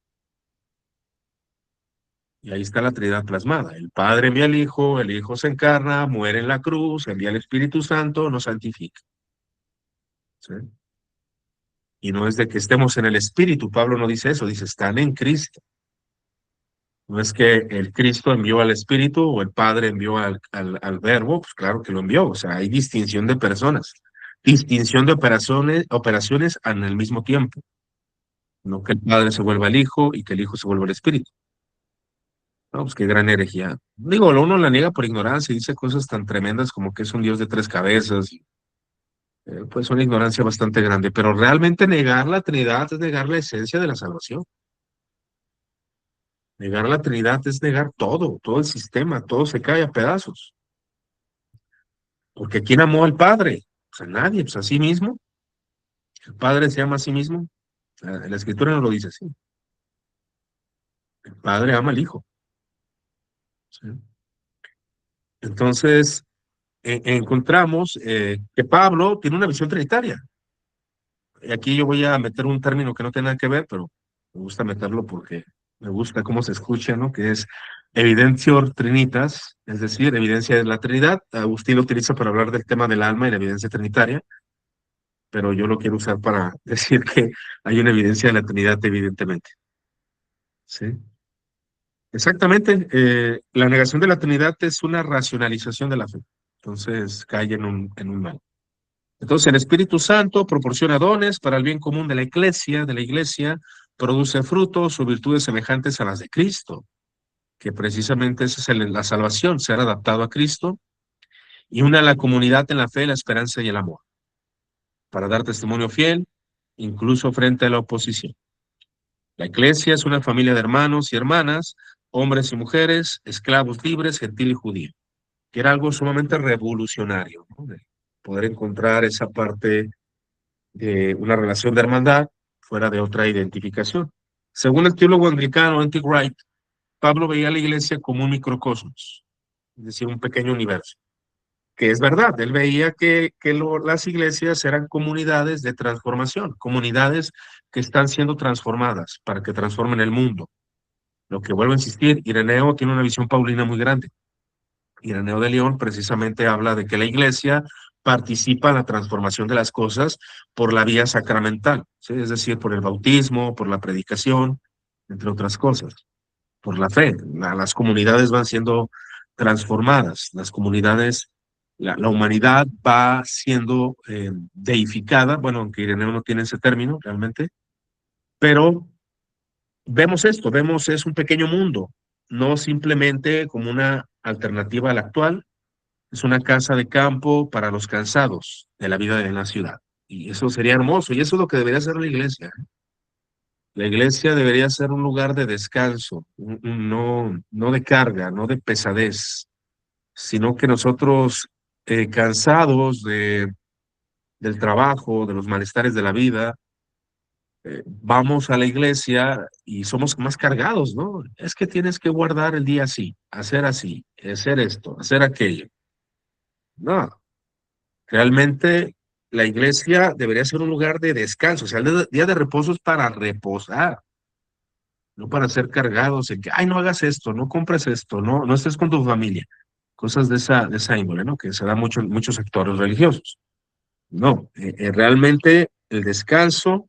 Y ahí está la Trinidad plasmada. El Padre envía al Hijo, el Hijo se encarna, muere en la cruz, envía al Espíritu Santo, nos santifica. ¿Sí? Y no es de que estemos en el Espíritu, Pablo no dice eso, dice están en Cristo. No es que el Cristo envió al Espíritu o el Padre envió al Verbo, pues claro que lo envió. O sea, hay distinción de personas, distinción de operaciones en el mismo tiempo. No que el Padre se vuelva el Hijo y que el Hijo se vuelva el Espíritu. No, pues qué gran herejía. Digo, uno la niega por ignorancia y dice cosas tan tremendas como que es un Dios de tres cabezas. Pues una ignorancia bastante grande, pero realmente negar la Trinidad es negar la esencia de la salvación. Negar la Trinidad es negar todo el sistema, todo se cae a pedazos. Porque ¿quién amó al Padre? Pues a nadie, pues a sí mismo. El Padre se ama a sí mismo. La Escritura no lo dice así. El Padre ama al Hijo. ¿Sí? Entonces, encontramos que Pablo tiene una visión trinitaria. Y aquí yo voy a meter un término que no tiene nada que ver, pero me gusta meterlo porque me gusta cómo se escucha, ¿no? Que es evidentior trinitas, es decir, evidencia de la Trinidad. Agustín lo utiliza para hablar del tema del alma y la evidencia trinitaria, pero yo lo quiero usar para decir que hay una evidencia de la Trinidad, evidentemente. ¿Sí? Exactamente. La negación de la Trinidad es una racionalización de la fe. Entonces cae en un mal. Entonces el Espíritu Santo proporciona dones para el bien común de la iglesia, produce frutos o virtudes semejantes a las de Cristo, que precisamente esa es la salvación, ser adaptado a Cristo, y une a la comunidad en la fe, la esperanza y el amor, para dar testimonio fiel, incluso frente a la oposición. La iglesia es una familia de hermanos y hermanas, hombres y mujeres, esclavos libres, gentil y judío, que era algo sumamente revolucionario, ¿no? De poder encontrar esa parte de una relación de hermandad fuera de otra identificación. Según el teólogo anglicano N.T. Wright, Pablo veía a la iglesia como un microcosmos, es decir, un pequeño universo, que es verdad, él veía que las iglesias eran comunidades de transformación, comunidades que están siendo transformadas para que transformen el mundo. Lo que vuelvo a insistir, Ireneo tiene una visión paulina muy grande. Ireneo de León precisamente habla de que la iglesia participa en la transformación de las cosas por la vía sacramental, ¿sí? Es decir, por el bautismo, por la predicación, entre otras cosas, por la fe. Las comunidades van siendo transformadas, las comunidades, la humanidad va siendo deificada, bueno, aunque Ireneo no tiene ese término realmente, pero vemos esto, vemos es un pequeño mundo, no simplemente como una alternativa a la actual, es una casa de campo para los cansados de la vida en la ciudad. Y eso sería hermoso, y eso es lo que debería ser la iglesia. La iglesia debería ser un lugar de descanso, no de carga, no de pesadez, sino que nosotros, cansados del trabajo, de los malestares de la vida, vamos a la iglesia y somos más cargados, ¿no? Es que tienes que guardar el día así, hacer esto, hacer aquello. No, realmente la iglesia debería ser un lugar de descanso. O sea, el día de reposo es para reposar, no para ser cargados en que, ay, no hagas esto, no compres esto, no estés con tu familia. Cosas de esa índole, ¿no? Que se da mucho en muchos sectores religiosos. No, realmente el descanso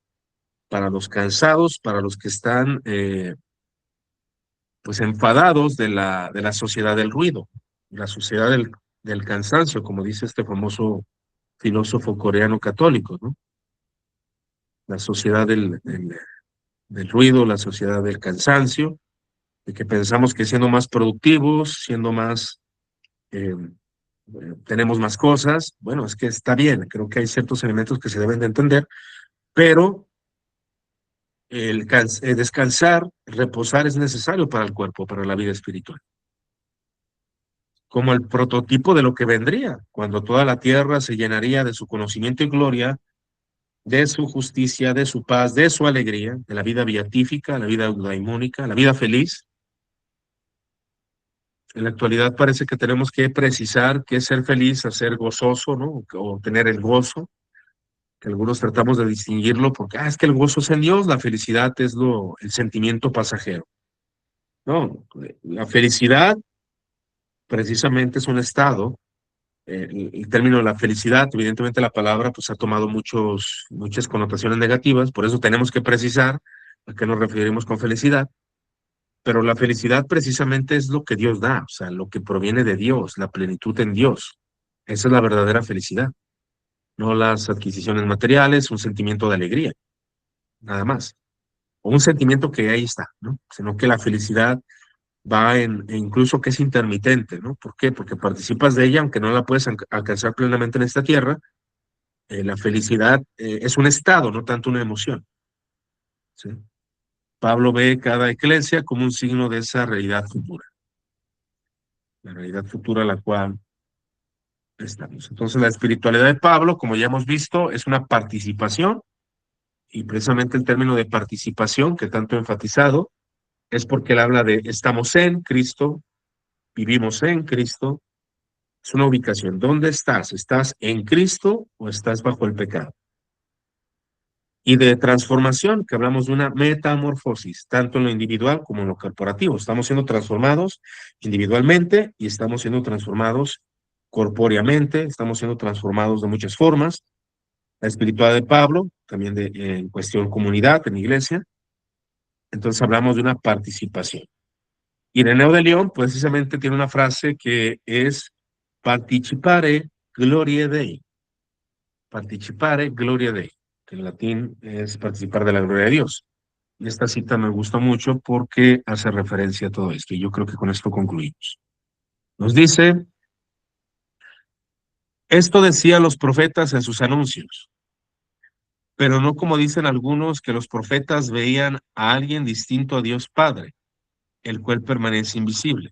para los cansados, para los que están pues enfadados de la sociedad del ruido, la sociedad del cansancio, como dice este famoso filósofo coreano católico, ¿no? La sociedad del ruido, la sociedad del cansancio, de que pensamos que siendo más productivos, siendo más, tenemos más cosas, bueno, es que está bien, creo que hay ciertos elementos que se deben de entender, pero descansar, reposar es necesario para el cuerpo, para la vida espiritual, como el prototipo de lo que vendría, cuando toda la tierra se llenaría de su conocimiento y gloria, de su justicia, de su paz, de su alegría, de la vida beatífica, la vida eudaimónica, la vida feliz. En la actualidad parece que tenemos que precisar qué es ser feliz, a ser gozoso, ¿no? O tener el gozo, que algunos tratamos de distinguirlo porque, es que el gozo es en Dios, la felicidad es el sentimiento pasajero. No, la felicidad precisamente es un estado. El término de la felicidad, evidentemente la palabra pues ha tomado muchas connotaciones negativas, por eso tenemos que precisar a qué nos referimos con felicidad, pero la felicidad precisamente es lo que Dios da, o sea, lo que proviene de Dios, la plenitud en Dios. Esa es la verdadera felicidad, no las adquisiciones materiales, un sentimiento de alegría, nada más, o un sentimiento que ahí está, ¿no? Sino que la felicidad va incluso que es intermitente, ¿no? ¿Por qué? Porque participas de ella, aunque no la puedes alcanzar plenamente en esta tierra. La felicidad es un estado, no tanto una emoción, ¿sí? Pablo ve cada iglesia como un signo de esa realidad futura, la realidad futura a la cual estamos. Entonces, la espiritualidad de Pablo, como ya hemos visto, es una participación, y precisamente el término de participación que tanto he enfatizado es porque él habla de estamos en Cristo, vivimos en Cristo. Es una ubicación. ¿Dónde estás? ¿Estás en Cristo o estás bajo el pecado? Y de transformación, que hablamos de una metamorfosis, tanto en lo individual como en lo corporativo. Estamos siendo transformados individualmente y estamos siendo transformados corpóreamente, estamos siendo transformados de muchas formas. La espiritualidad de Pablo, también en cuestión comunidad, en iglesia. Entonces hablamos de una participación. Ireneo de León precisamente tiene una frase que es participare gloria Dei. Participare gloria Dei, que en latín es participar de la gloria de Dios. Y esta cita me gusta mucho porque hace referencia a todo esto, y yo creo que con esto concluimos. Nos dice, esto decían los profetas en sus anuncios, pero no como dicen algunos que los profetas veían a alguien distinto a Dios Padre, el cual permanece invisible.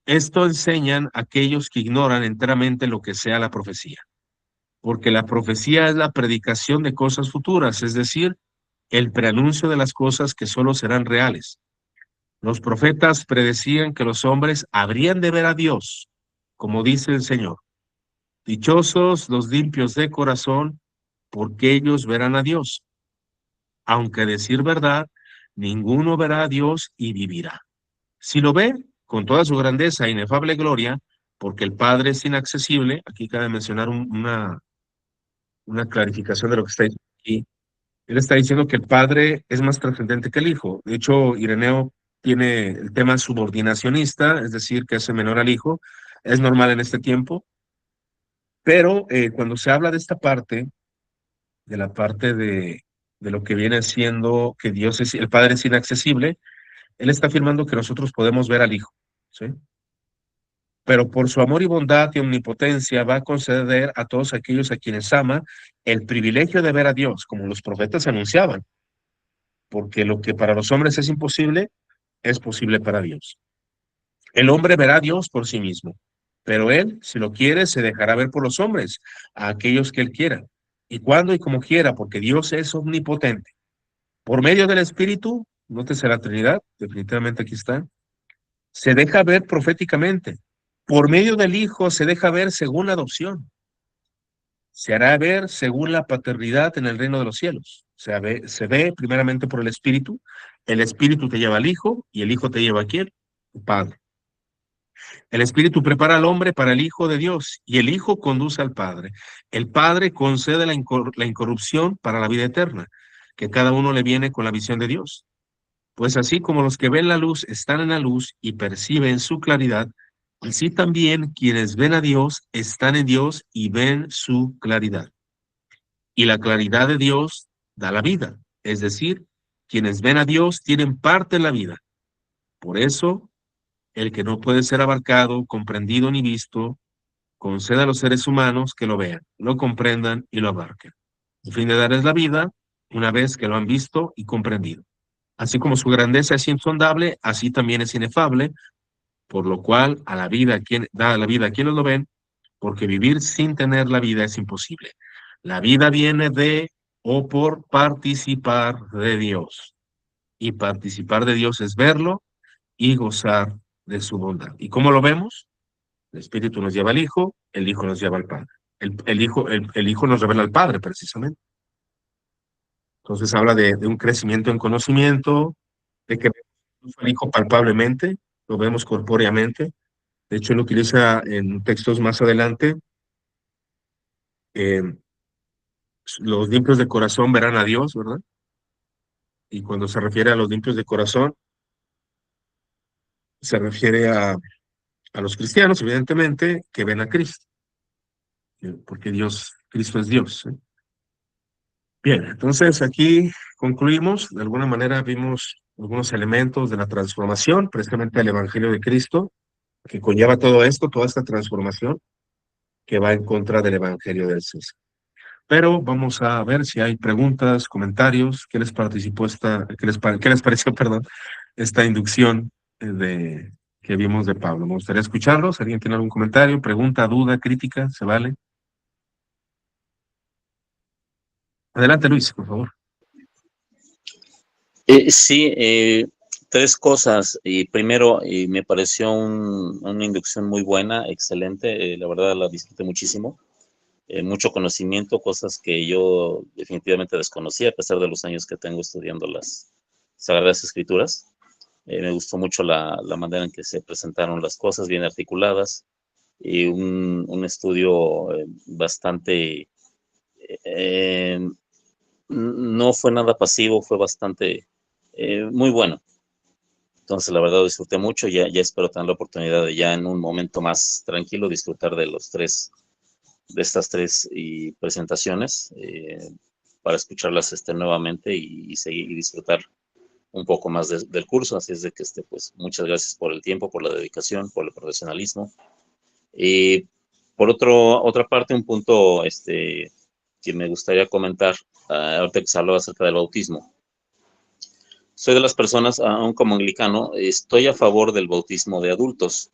Esto enseñan aquellos que ignoran enteramente lo que sea la profecía, porque la profecía es la predicación de cosas futuras, es decir, el preanuncio de las cosas que solo serán reales. Los profetas predecían que los hombres habrían de ver a Dios, como dice el Señor. Dichosos los limpios de corazón, porque ellos verán a Dios. Aunque decir verdad, ninguno verá a Dios y vivirá. Si lo ve, con toda su grandeza e inefable gloria, porque el Padre es inaccesible, aquí cabe mencionar una clarificación de lo que está diciendo aquí. Él está diciendo que el Padre es más trascendente que el Hijo. De hecho, Ireneo tiene el tema subordinacionista, es decir, que hace menor al Hijo. Es normal en este tiempo, pero cuando se habla de esta parte, de la parte de lo que viene siendo que el Padre es inaccesible, él está afirmando que nosotros podemos ver al Hijo, ¿sí? Pero por su amor y bondad y omnipotencia va a conceder a todos aquellos a quienes ama el privilegio de ver a Dios, como los profetas anunciaban, porque lo que para los hombres es imposible, es posible para Dios. El hombre verá a Dios por sí mismo, pero él, si lo quiere, se dejará ver por los hombres, a aquellos que él quiera, y cuando y como quiera, porque Dios es omnipotente. Por medio del Espíritu, nótese la Trinidad, definitivamente aquí está, se deja ver proféticamente, por medio del Hijo se deja ver según la adopción. Se hará ver según la paternidad en el reino de los cielos. Se ve primeramente por el Espíritu te lleva al Hijo, y el Hijo te lleva ¿a quién? El Padre. El Espíritu prepara al hombre para el Hijo de Dios, y el Hijo conduce al Padre. El Padre concede la incorrupción para la vida eterna, que cada uno le viene con la visión de Dios. Pues así como los que ven la luz están en la luz y perciben su claridad, así también quienes ven a Dios están en Dios y ven su claridad. Y la claridad de Dios da la vida, es decir, quienes ven a Dios tienen parte en la vida. Por eso, el que no puede ser abarcado, comprendido ni visto, concede a los seres humanos que lo vean, lo comprendan y lo abarquen. El fin de darles la vida una vez que lo han visto y comprendido. Así como su grandeza es insondable, así también es inefable, por lo cual a la vida da la vida a quienes lo ven, porque vivir sin tener la vida es imposible. La vida viene de o por participar de Dios. Y participar de Dios es verlo y gozar de su bondad. ¿Y cómo lo vemos? El Espíritu nos lleva al Hijo, el Hijo nos lleva al Padre. El Hijo nos revela al Padre, precisamente. Entonces habla de un crecimiento en conocimiento, de que vemos al Hijo palpablemente, lo vemos corpóreamente. De hecho, él utiliza en textos más adelante, eh, los limpios de corazón verán a Dios, ¿verdad? Y cuando se refiere a los limpios de corazón, se refiere a los cristianos, evidentemente, que ven a Cristo, porque Cristo es Dios, ¿eh? Bien, entonces aquí concluimos, de alguna manera vimos algunos elementos de la transformación, precisamente el Evangelio de Cristo, que conlleva todo esto, toda esta transformación, que va en contra del Evangelio del César. Pero vamos a ver si hay preguntas, comentarios, qué les pareció, perdón, esta inducción que vimos de Pablo. Me gustaría escucharlos. ¿Alguien tiene algún comentario, pregunta, duda, crítica? ¿Se vale? Adelante, Luis, por favor. Sí, tres cosas. Y primero, me pareció una inducción muy buena, excelente. La verdad la disfruté muchísimo. Mucho conocimiento, cosas que yo definitivamente desconocía a pesar de los años que tengo estudiando las Sagradas Escrituras. Me gustó mucho la manera en que se presentaron las cosas, bien articuladas, y un estudio bastante, no fue nada pasivo, fue bastante muy bueno. Entonces, la verdad, disfruté mucho. Ya espero tener la oportunidad de ya en un momento más tranquilo disfrutar de estas tres presentaciones para escucharlas nuevamente y seguir y disfrutar un poco más del curso. Así es de que pues muchas gracias por el tiempo, por la dedicación, por el profesionalismo. Y por otra parte, un punto que me gustaría comentar, ahorita que se habló acerca del bautismo. Soy de las personas, aún como anglicano, estoy a favor del bautismo de adultos.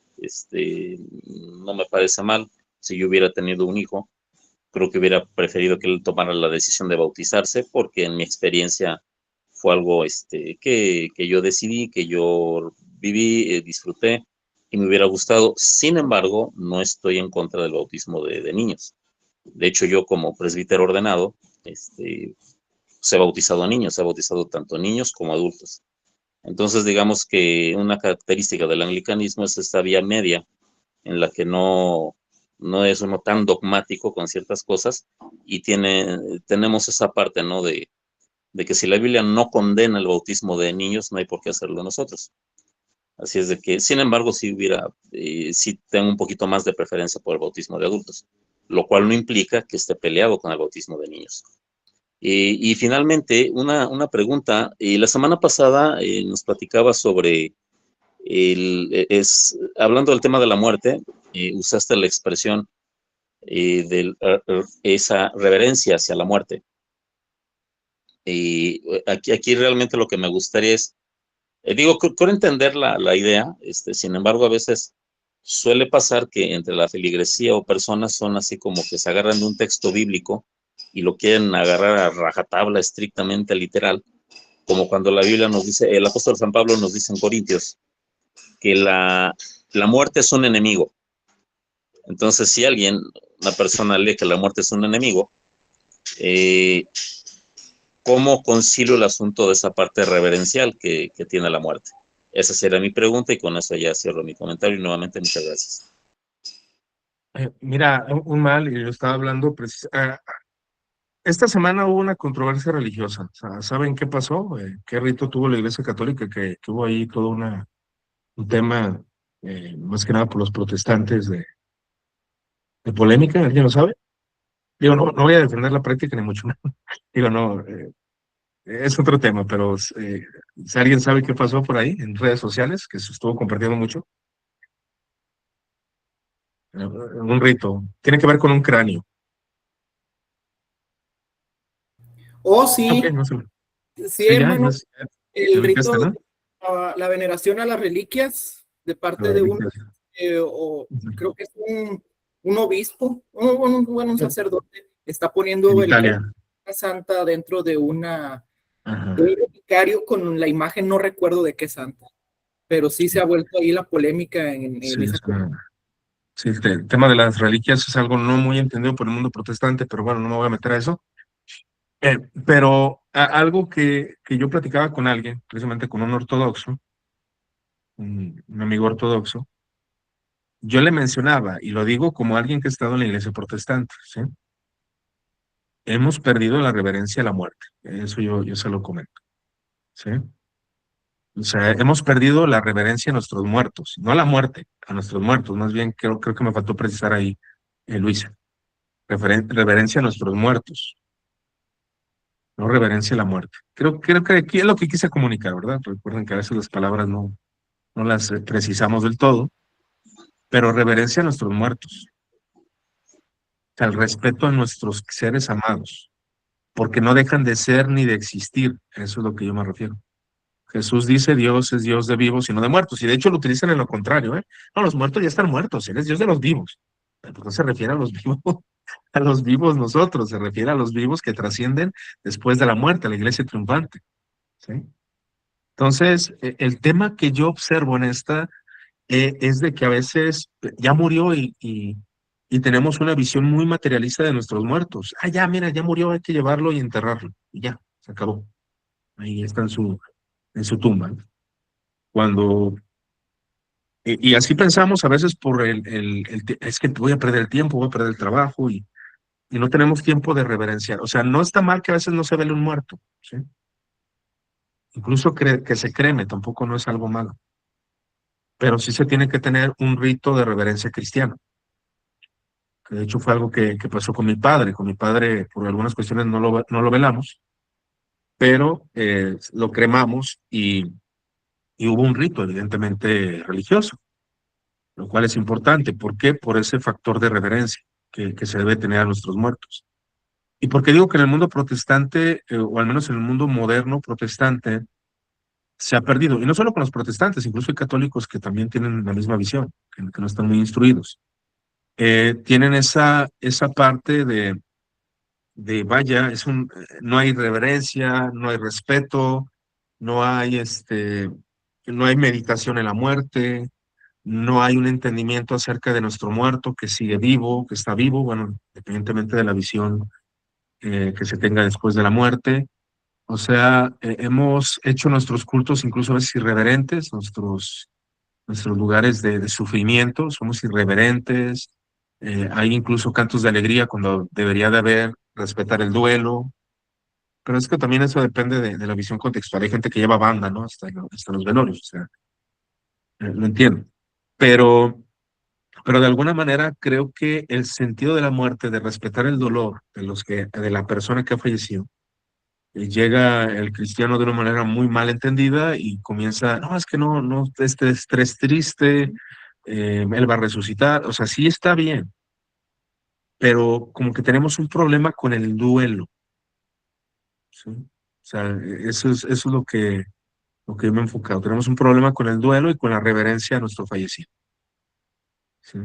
No me parece mal. Si yo hubiera tenido un hijo, creo que hubiera preferido que él tomara la decisión de bautizarse, porque en mi experiencia fue algo que yo decidí, que yo viví, disfruté y me hubiera gustado. Sin embargo, no estoy en contra del bautismo de niños. De hecho, yo como presbítero ordenado, se ha bautizado a niños, se ha bautizado tanto niños como adultos. Entonces, digamos que una característica del anglicanismo es esta vía media en la que no es uno tan dogmático con ciertas cosas y tenemos esa parte, ¿no? De que si la Biblia no condena el bautismo de niños, no hay por qué hacerlo nosotros. Así es de que, sin embargo, sí tengo un poquito más de preferencia por el bautismo de adultos, lo cual no implica que esté peleado con el bautismo de niños. Y finalmente, una pregunta. La semana pasada nos platicaba sobre, hablando del tema de la muerte, usaste la expresión de esa reverencia hacia la muerte. Y aquí realmente lo que me gustaría es, quiero entender la idea, sin embargo, a veces suele pasar que entre la feligresía o personas son así como que se agarran de un texto bíblico y lo quieren agarrar a rajatabla estrictamente literal, como cuando la Biblia nos dice, el apóstol San Pablo nos dice en Corintios, que la muerte es un enemigo. Entonces, si una persona lee que la muerte es un enemigo, ¿cómo concilio el asunto de esa parte reverencial que tiene la muerte? Esa sería mi pregunta y con eso ya cierro mi comentario y nuevamente muchas gracias. Mira, un mal, y yo estaba hablando, esta semana hubo una controversia religiosa. O sea, ¿saben qué pasó? ¿Qué rito tuvo la Iglesia Católica? Que hubo ahí todo un tema, más que nada por los protestantes de polémica, ¿alguien lo sabe? Digo, no voy a defender la práctica ni mucho menos. Digo, no, es otro tema, pero si alguien sabe qué pasó por ahí en redes sociales, que se estuvo compartiendo mucho, un rito, tiene que ver con un cráneo. Oh, Ok, sí, no sé. sí, Ya, hermano, te el ubicaste, rito, ¿no? la veneración a las reliquias de La parte de un, reliquia. o Ujú. creo que es un obispo, un sacerdote, está En poniendo el Italia. cráneo de una santa dentro de de Ajá. un relicario con la imagen, no recuerdo de qué santa, pero sí se ha vuelto ahí la polémica en Sí, esa. sí, el tema de las reliquias es algo no muy entendido por el mundo protestante, pero bueno, no me voy a meter a eso. Pero algo que yo platicaba con alguien, precisamente con un ortodoxo, un amigo ortodoxo, yo le mencionaba, y lo digo como alguien que ha estado en la iglesia protestante, ¿sí? Hemos perdido la reverencia a la muerte. Eso yo se lo comento, ¿sí? O sea, hemos perdido la reverencia a nuestros muertos, no a la muerte, a nuestros muertos. Más bien, creo que me faltó precisar ahí, Luisa. Reverencia a nuestros muertos, no reverencia a la muerte. Creo que aquí es lo que quise comunicar, ¿verdad? Recuerden que a veces las palabras no las precisamos del todo, pero reverencia a nuestros muertos, o sea, el respeto a nuestros seres amados, porque no dejan de ser ni de existir. Eso es lo que yo me refiero. Jesús dice, Dios es Dios de vivos y no de muertos, y de hecho lo utilizan en lo contrario, ¿eh? No, los muertos ya están muertos, Él es Dios de los vivos. Pero pues no se refiere a los vivos, a los vivos nosotros, se refiere a los vivos que trascienden después de la muerte, a la iglesia triunfante, ¿sí? Entonces, el tema que yo observo en esta es de que a veces ya murió y tenemos una visión muy materialista de nuestros muertos. Ah, ya, mira, ya murió, hay que llevarlo y enterrarlo. Y ya, se acabó. Ahí está en su tumba, ¿no? Cuando, y así pensamos a veces por es que voy a perder el tiempo, voy a perder el trabajo y no tenemos tiempo de reverenciar. O sea, no está mal que a veces no se vele un muerto, ¿sí? Incluso que se creme tampoco no es algo malo, pero sí se tiene que tener un rito de reverencia cristiana, que de hecho fue algo que pasó con mi padre. Con mi padre, por algunas cuestiones, no lo velamos, pero lo cremamos y hubo un rito, evidentemente religioso, lo cual es importante. ¿Por qué? Por ese factor de reverencia que se debe tener a nuestros muertos. ¿Y por qué digo que en el mundo protestante, o al menos en el mundo moderno protestante, se ha perdido? Y no solo con los protestantes, incluso hay católicos que también tienen la misma visión, que no están muy instruidos. Tienen esa parte vaya, no hay reverencia, no hay respeto, no hay no hay meditación en la muerte, no hay un entendimiento acerca de nuestro muerto que sigue vivo, que está vivo, bueno, independientemente de la visión que se tenga después de la muerte. O sea, hemos hecho nuestros cultos incluso a veces irreverentes, nuestros lugares de sufrimiento, somos irreverentes. Hay incluso cantos de alegría cuando debería de haber respetar el duelo, pero es que también eso depende de la visión contextual. Hay gente que lleva banda, ¿no? Hasta los velorios, o sea, lo entiendo. Pero, pero de alguna manera creo que el sentido de la muerte, de respetar el dolor de la persona que ha fallecido, llega el cristiano de una manera muy mal entendida y comienza, no, es que no, este es triste, él va a resucitar, o sea, sí está bien, pero como que tenemos un problema con el duelo, ¿sí? O sea, eso es lo que yo me he enfocado. Tenemos un problema con el duelo y con la reverencia a nuestro fallecido, ¿sí?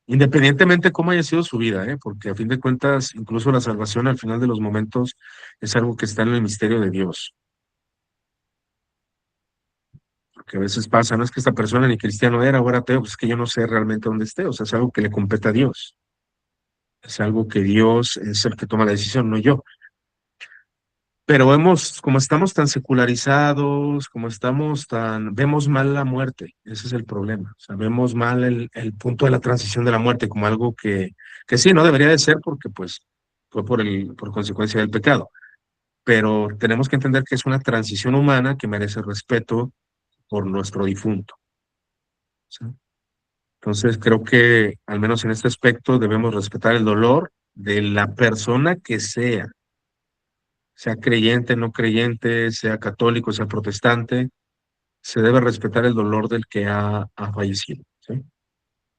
Independientemente de cómo haya sido su vida, ¿eh? Porque a fin de cuentas, incluso la salvación al final de los momentos es algo que está en el misterio de Dios. porque a veces pasa, no es que esta persona ni cristiano era, ahora ateo, pues es que yo no sé realmente dónde esté, o sea, es algo que le compete a Dios, es algo que Dios es el que toma la decisión, no yo. Pero como estamos tan secularizados, vemos mal la muerte, ese es el problema, o sea, vemos mal el punto de la transición de la muerte como algo que sí, no debería de ser porque pues fue por consecuencia del pecado, pero tenemos que entender que es una transición humana que merece respeto por nuestro difunto, ¿sí? Entonces creo que al menos en este aspecto debemos respetar el dolor de la persona que sea creyente, no creyente, sea católico, sea protestante, se debe respetar el dolor del que ha fallecido, ¿sí?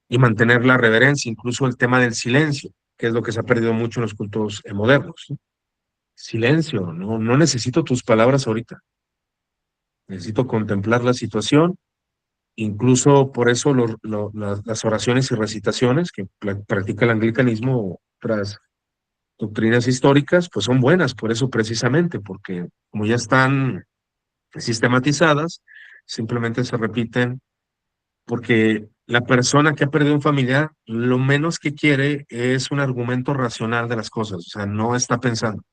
Y mantener la reverencia, incluso el tema del silencio, que es lo que se ha perdido mucho en los cultos modernos, ¿sí? Silencio, no necesito tus palabras ahorita, necesito contemplar la situación, incluso por eso las oraciones y recitaciones que practica el anglicanismo tras doctrinas históricas, pues son buenas, por eso precisamente, porque como ya están sistematizadas, simplemente se repiten porque la persona que ha perdido un familiar, lo menos que quiere es un argumento racional de las cosas, o sea, no está pensando.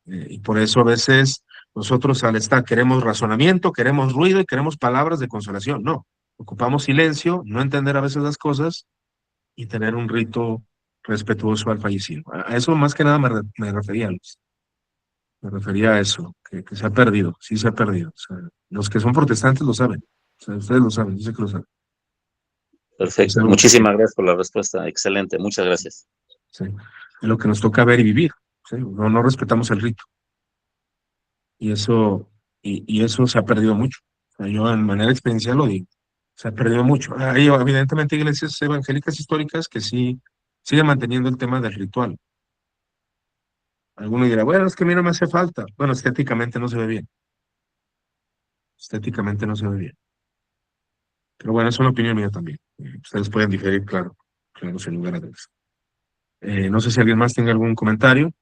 Y por eso a veces nosotros al estar queremos razonamiento, queremos ruido y queremos palabras de consolación. No, ocupamos silencio, no entender a veces las cosas y tener un rito respetuoso al fallecido. A eso más que nada me refería, Luis. Me refería a eso, que se ha perdido, sí se ha perdido. O sea, los que son protestantes lo saben. O sea, ustedes lo saben, yo sé que lo saben. Es Perfecto. algo que sí, Muchísimas gracias por la respuesta. Excelente. Muchas gracias. sí. Es lo que nos toca ver y vivir. ¿Sí? No respetamos el rito. Y eso se ha perdido mucho. O sea, yo en manera experiencial lo digo. Se ha perdido mucho. Hay evidentemente iglesias evangélicas históricas que sí siguen manteniendo el tema del ritual. Alguno dirá, bueno, es que a mí no me hace falta. Bueno, estéticamente no se ve bien. Estéticamente no se ve bien. Pero bueno, es una opinión mía también. Ustedes pueden diferir, claro, claro, sin lugar a dudas. No sé si alguien más tenga algún comentario,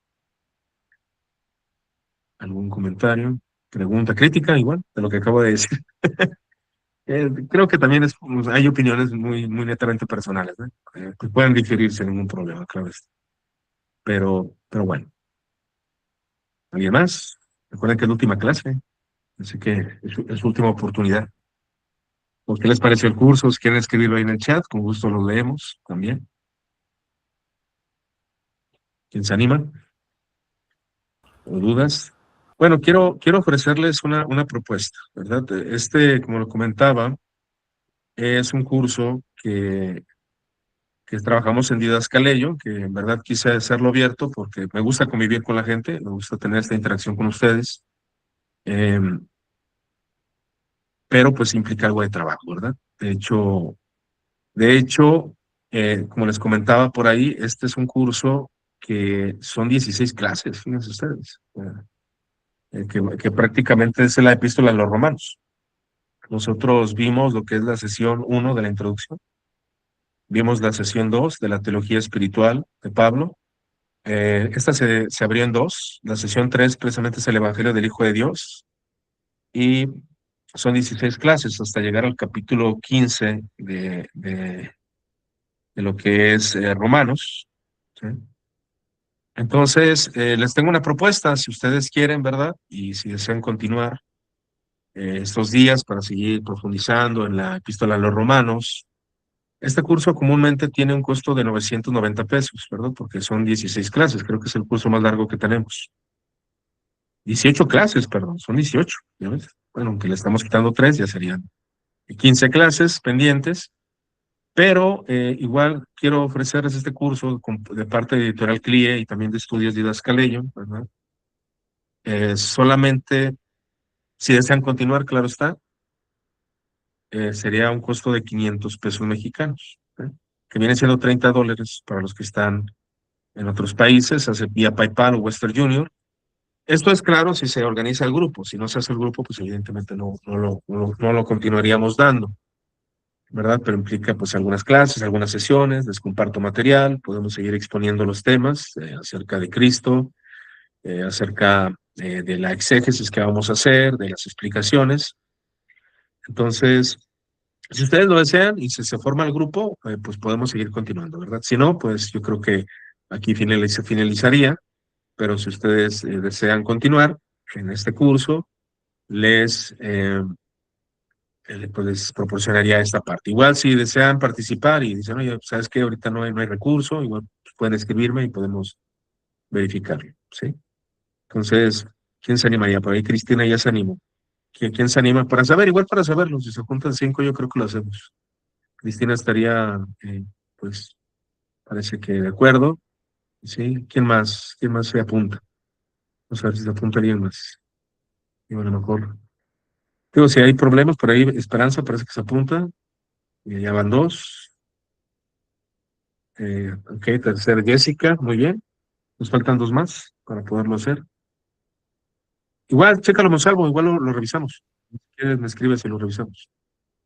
pregunta, crítica, igual, de lo que acabo de decir. Creo que también pues, hay opiniones muy netamente personales, ¿no? Que pueden diferir sin ningún problema, claro está. Pero bueno, ¿alguien más? Recuerden que es la última clase, así que es su última oportunidad. ¿Por qué les pareció el curso? Si quieren escribirlo ahí en el chat, con gusto lo leemos también. ¿Quién se anima? ¿O dudas? Bueno, quiero ofrecerles una propuesta, ¿verdad? Como lo comentaba, es un curso que trabajamos en Didascaleyo, que en verdad quise hacerlo abierto porque me gusta convivir con la gente, me gusta tener esta interacción con ustedes, eh, pero pues implica algo de trabajo, ¿verdad? De hecho, como les comentaba por ahí, este es un curso que son 16 clases, fíjense ustedes, que prácticamente es la epístola a los romanos. Nosotros vimos lo que es la sesión 1 de la introducción, vimos la sesión 2 de la teología espiritual de Pablo. Esta se abrió en dos. La sesión 3 precisamente es el Evangelio del Hijo de Dios y son 16 clases hasta llegar al capítulo 15 de lo que es Romanos, ¿sí? Entonces, les tengo una propuesta, si ustedes quieren, ¿verdad? Y si desean continuar estos días para seguir profundizando en la epístola a los romanos. Este curso comúnmente tiene un costo de 990 pesos, ¿verdad? Porque son 16 clases, creo que es el curso más largo que tenemos. 18 clases, perdón, son 18, ¿ya ves? Bueno, aunque le estamos quitando 3, ya serían 15 clases pendientes, pero igual quiero ofrecerles este curso de parte de Editorial CLIE y también de Estudios Didascaleyo, ¿verdad? Solamente, si desean continuar, claro está, sería un costo de 500 pesos mexicanos, ¿eh? Que viene siendo $30 para los que están en otros países, hace vía PayPal o Western Junior. Esto es claro si se organiza el grupo. Si no se hace el grupo, pues evidentemente no lo continuaríamos dando, ¿verdad? Pero implica pues algunas clases, algunas sesiones, les comparto material, podemos seguir exponiendo los temas acerca de Cristo, acerca de la exégesis que vamos a hacer, de las explicaciones. Entonces, si ustedes lo desean y se forma el grupo, pues podemos seguir continuando, ¿verdad? Si no, pues yo creo que aquí finalizaría, pero si ustedes desean continuar en este curso, pues les proporcionaría esta parte. Igual si desean participar y dicen, oye, ¿sabes qué? Ahorita no hay recurso, igual pues, pueden escribirme y podemos verificarlo, ¿sí? Entonces, ¿quién se animaría? Por ahí Cristina ya se animó. ¿Quién se anima? Para saber, igual para saberlo, si se juntan 5, yo creo que lo hacemos. Cristina estaría, pues, parece que de acuerdo, ¿sí? ¿Quién más? ¿Quién más se apunta? Vamos a ver si se apunta alguien más. Digo, a lo mejor. Digo, si hay problemas, por ahí Esperanza parece que se apunta. Y ya van 2. Ok, tercera Jessica, muy bien. Nos faltan 2 más para poderlo hacer. Igual, chécalo, Monsalvo, igual lo revisamos. Si quieres, me escribes y lo revisamos.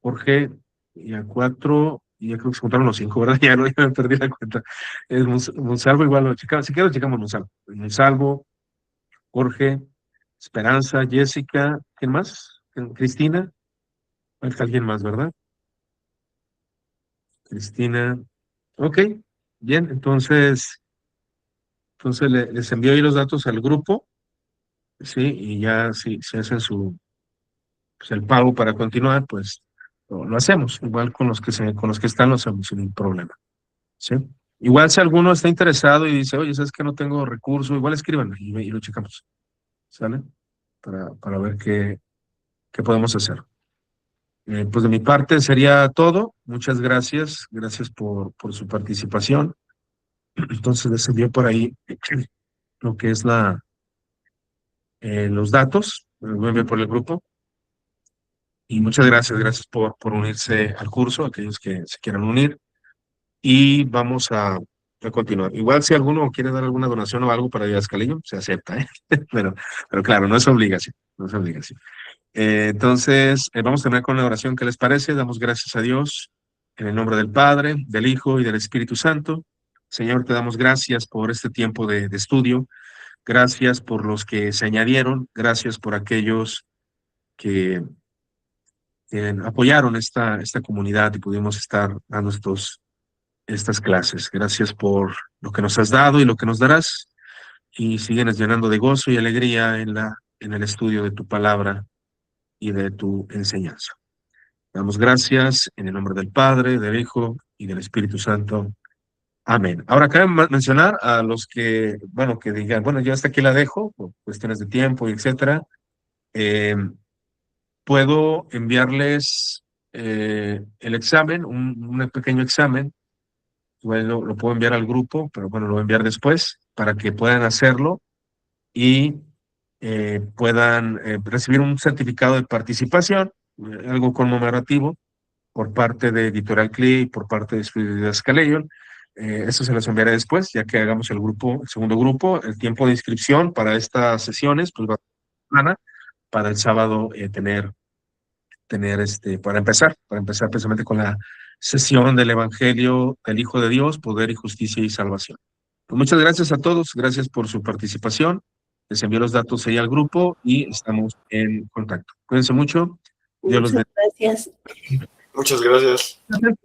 Jorge, y a 4, y ya creo que se juntaron los 5, ¿verdad? Ya no, ya me perdí la cuenta. Es Monsalvo, igual lo checamos. Si quieres, lo checamos Monsalvo. Monsalvo, Jorge, Esperanza, Jessica, ¿quién más? Cristina, falta alguien más, ¿verdad? Cristina, ok, bien, entonces les envío ahí los datos al grupo, sí, y ya si hacen pues, el pago para continuar, pues lo hacemos, igual con los que están lo hacemos sin ningún problema, sí. Igual si alguno está interesado y dice, oye, ¿sabes que no tengo recurso? Igual escríbanme y lo checamos, ¿sale? Para ver qué podemos hacer. Pues de mi parte sería todo. Muchas gracias. Gracias por su participación. Entonces les envío por ahí lo que es los datos. Los voy a enviar por el grupo. Y muchas gracias por unirse al curso, aquellos que se quieran unir. Y vamos a continuar. Igual si alguno quiere dar alguna donación o algo para Díaz Calillo, se acepta, ¿eh? Pero claro, no es obligación. No es obligación. Entonces, vamos a terminar con la oración. ¿Qué les parece? Damos gracias a Dios en el nombre del Padre, del Hijo y del Espíritu Santo. Señor, te damos gracias por este tiempo de estudio. Gracias por los que se añadieron. Gracias por aquellos que apoyaron esta comunidad y pudimos estar dando estas clases. Gracias por lo que nos has dado y lo que nos darás. Y síguenos llenando de gozo y alegría en el estudio de tu palabra y de tu enseñanza. Damos gracias en el nombre del Padre, del Hijo y del Espíritu Santo. Amén. Ahora cabe mencionar a los que, bueno, que digan, bueno, yo hasta aquí la dejo por cuestiones de tiempo y etcétera. Eh, Puedo enviarles el examen, un pequeño examen. Bueno, lo puedo enviar al grupo, pero bueno, lo voy a enviar después para que puedan hacerlo y puedan recibir un certificado de participación, algo conmemorativo por parte de Editorial CLI y por parte de Estudios Scalation. Eso se los enviaré después, ya que hagamos el segundo grupo. El tiempo de inscripción para estas sesiones, pues va a ser semana, para el sábado para empezar precisamente con la sesión del Evangelio del Hijo de Dios, Poder y Justicia y Salvación. Pues muchas gracias a todos, gracias por su participación. Les envío los datos ahí al grupo y estamos en contacto. Cuídense mucho. Dios los Muchas gracias. Muchas gracias. bendiga.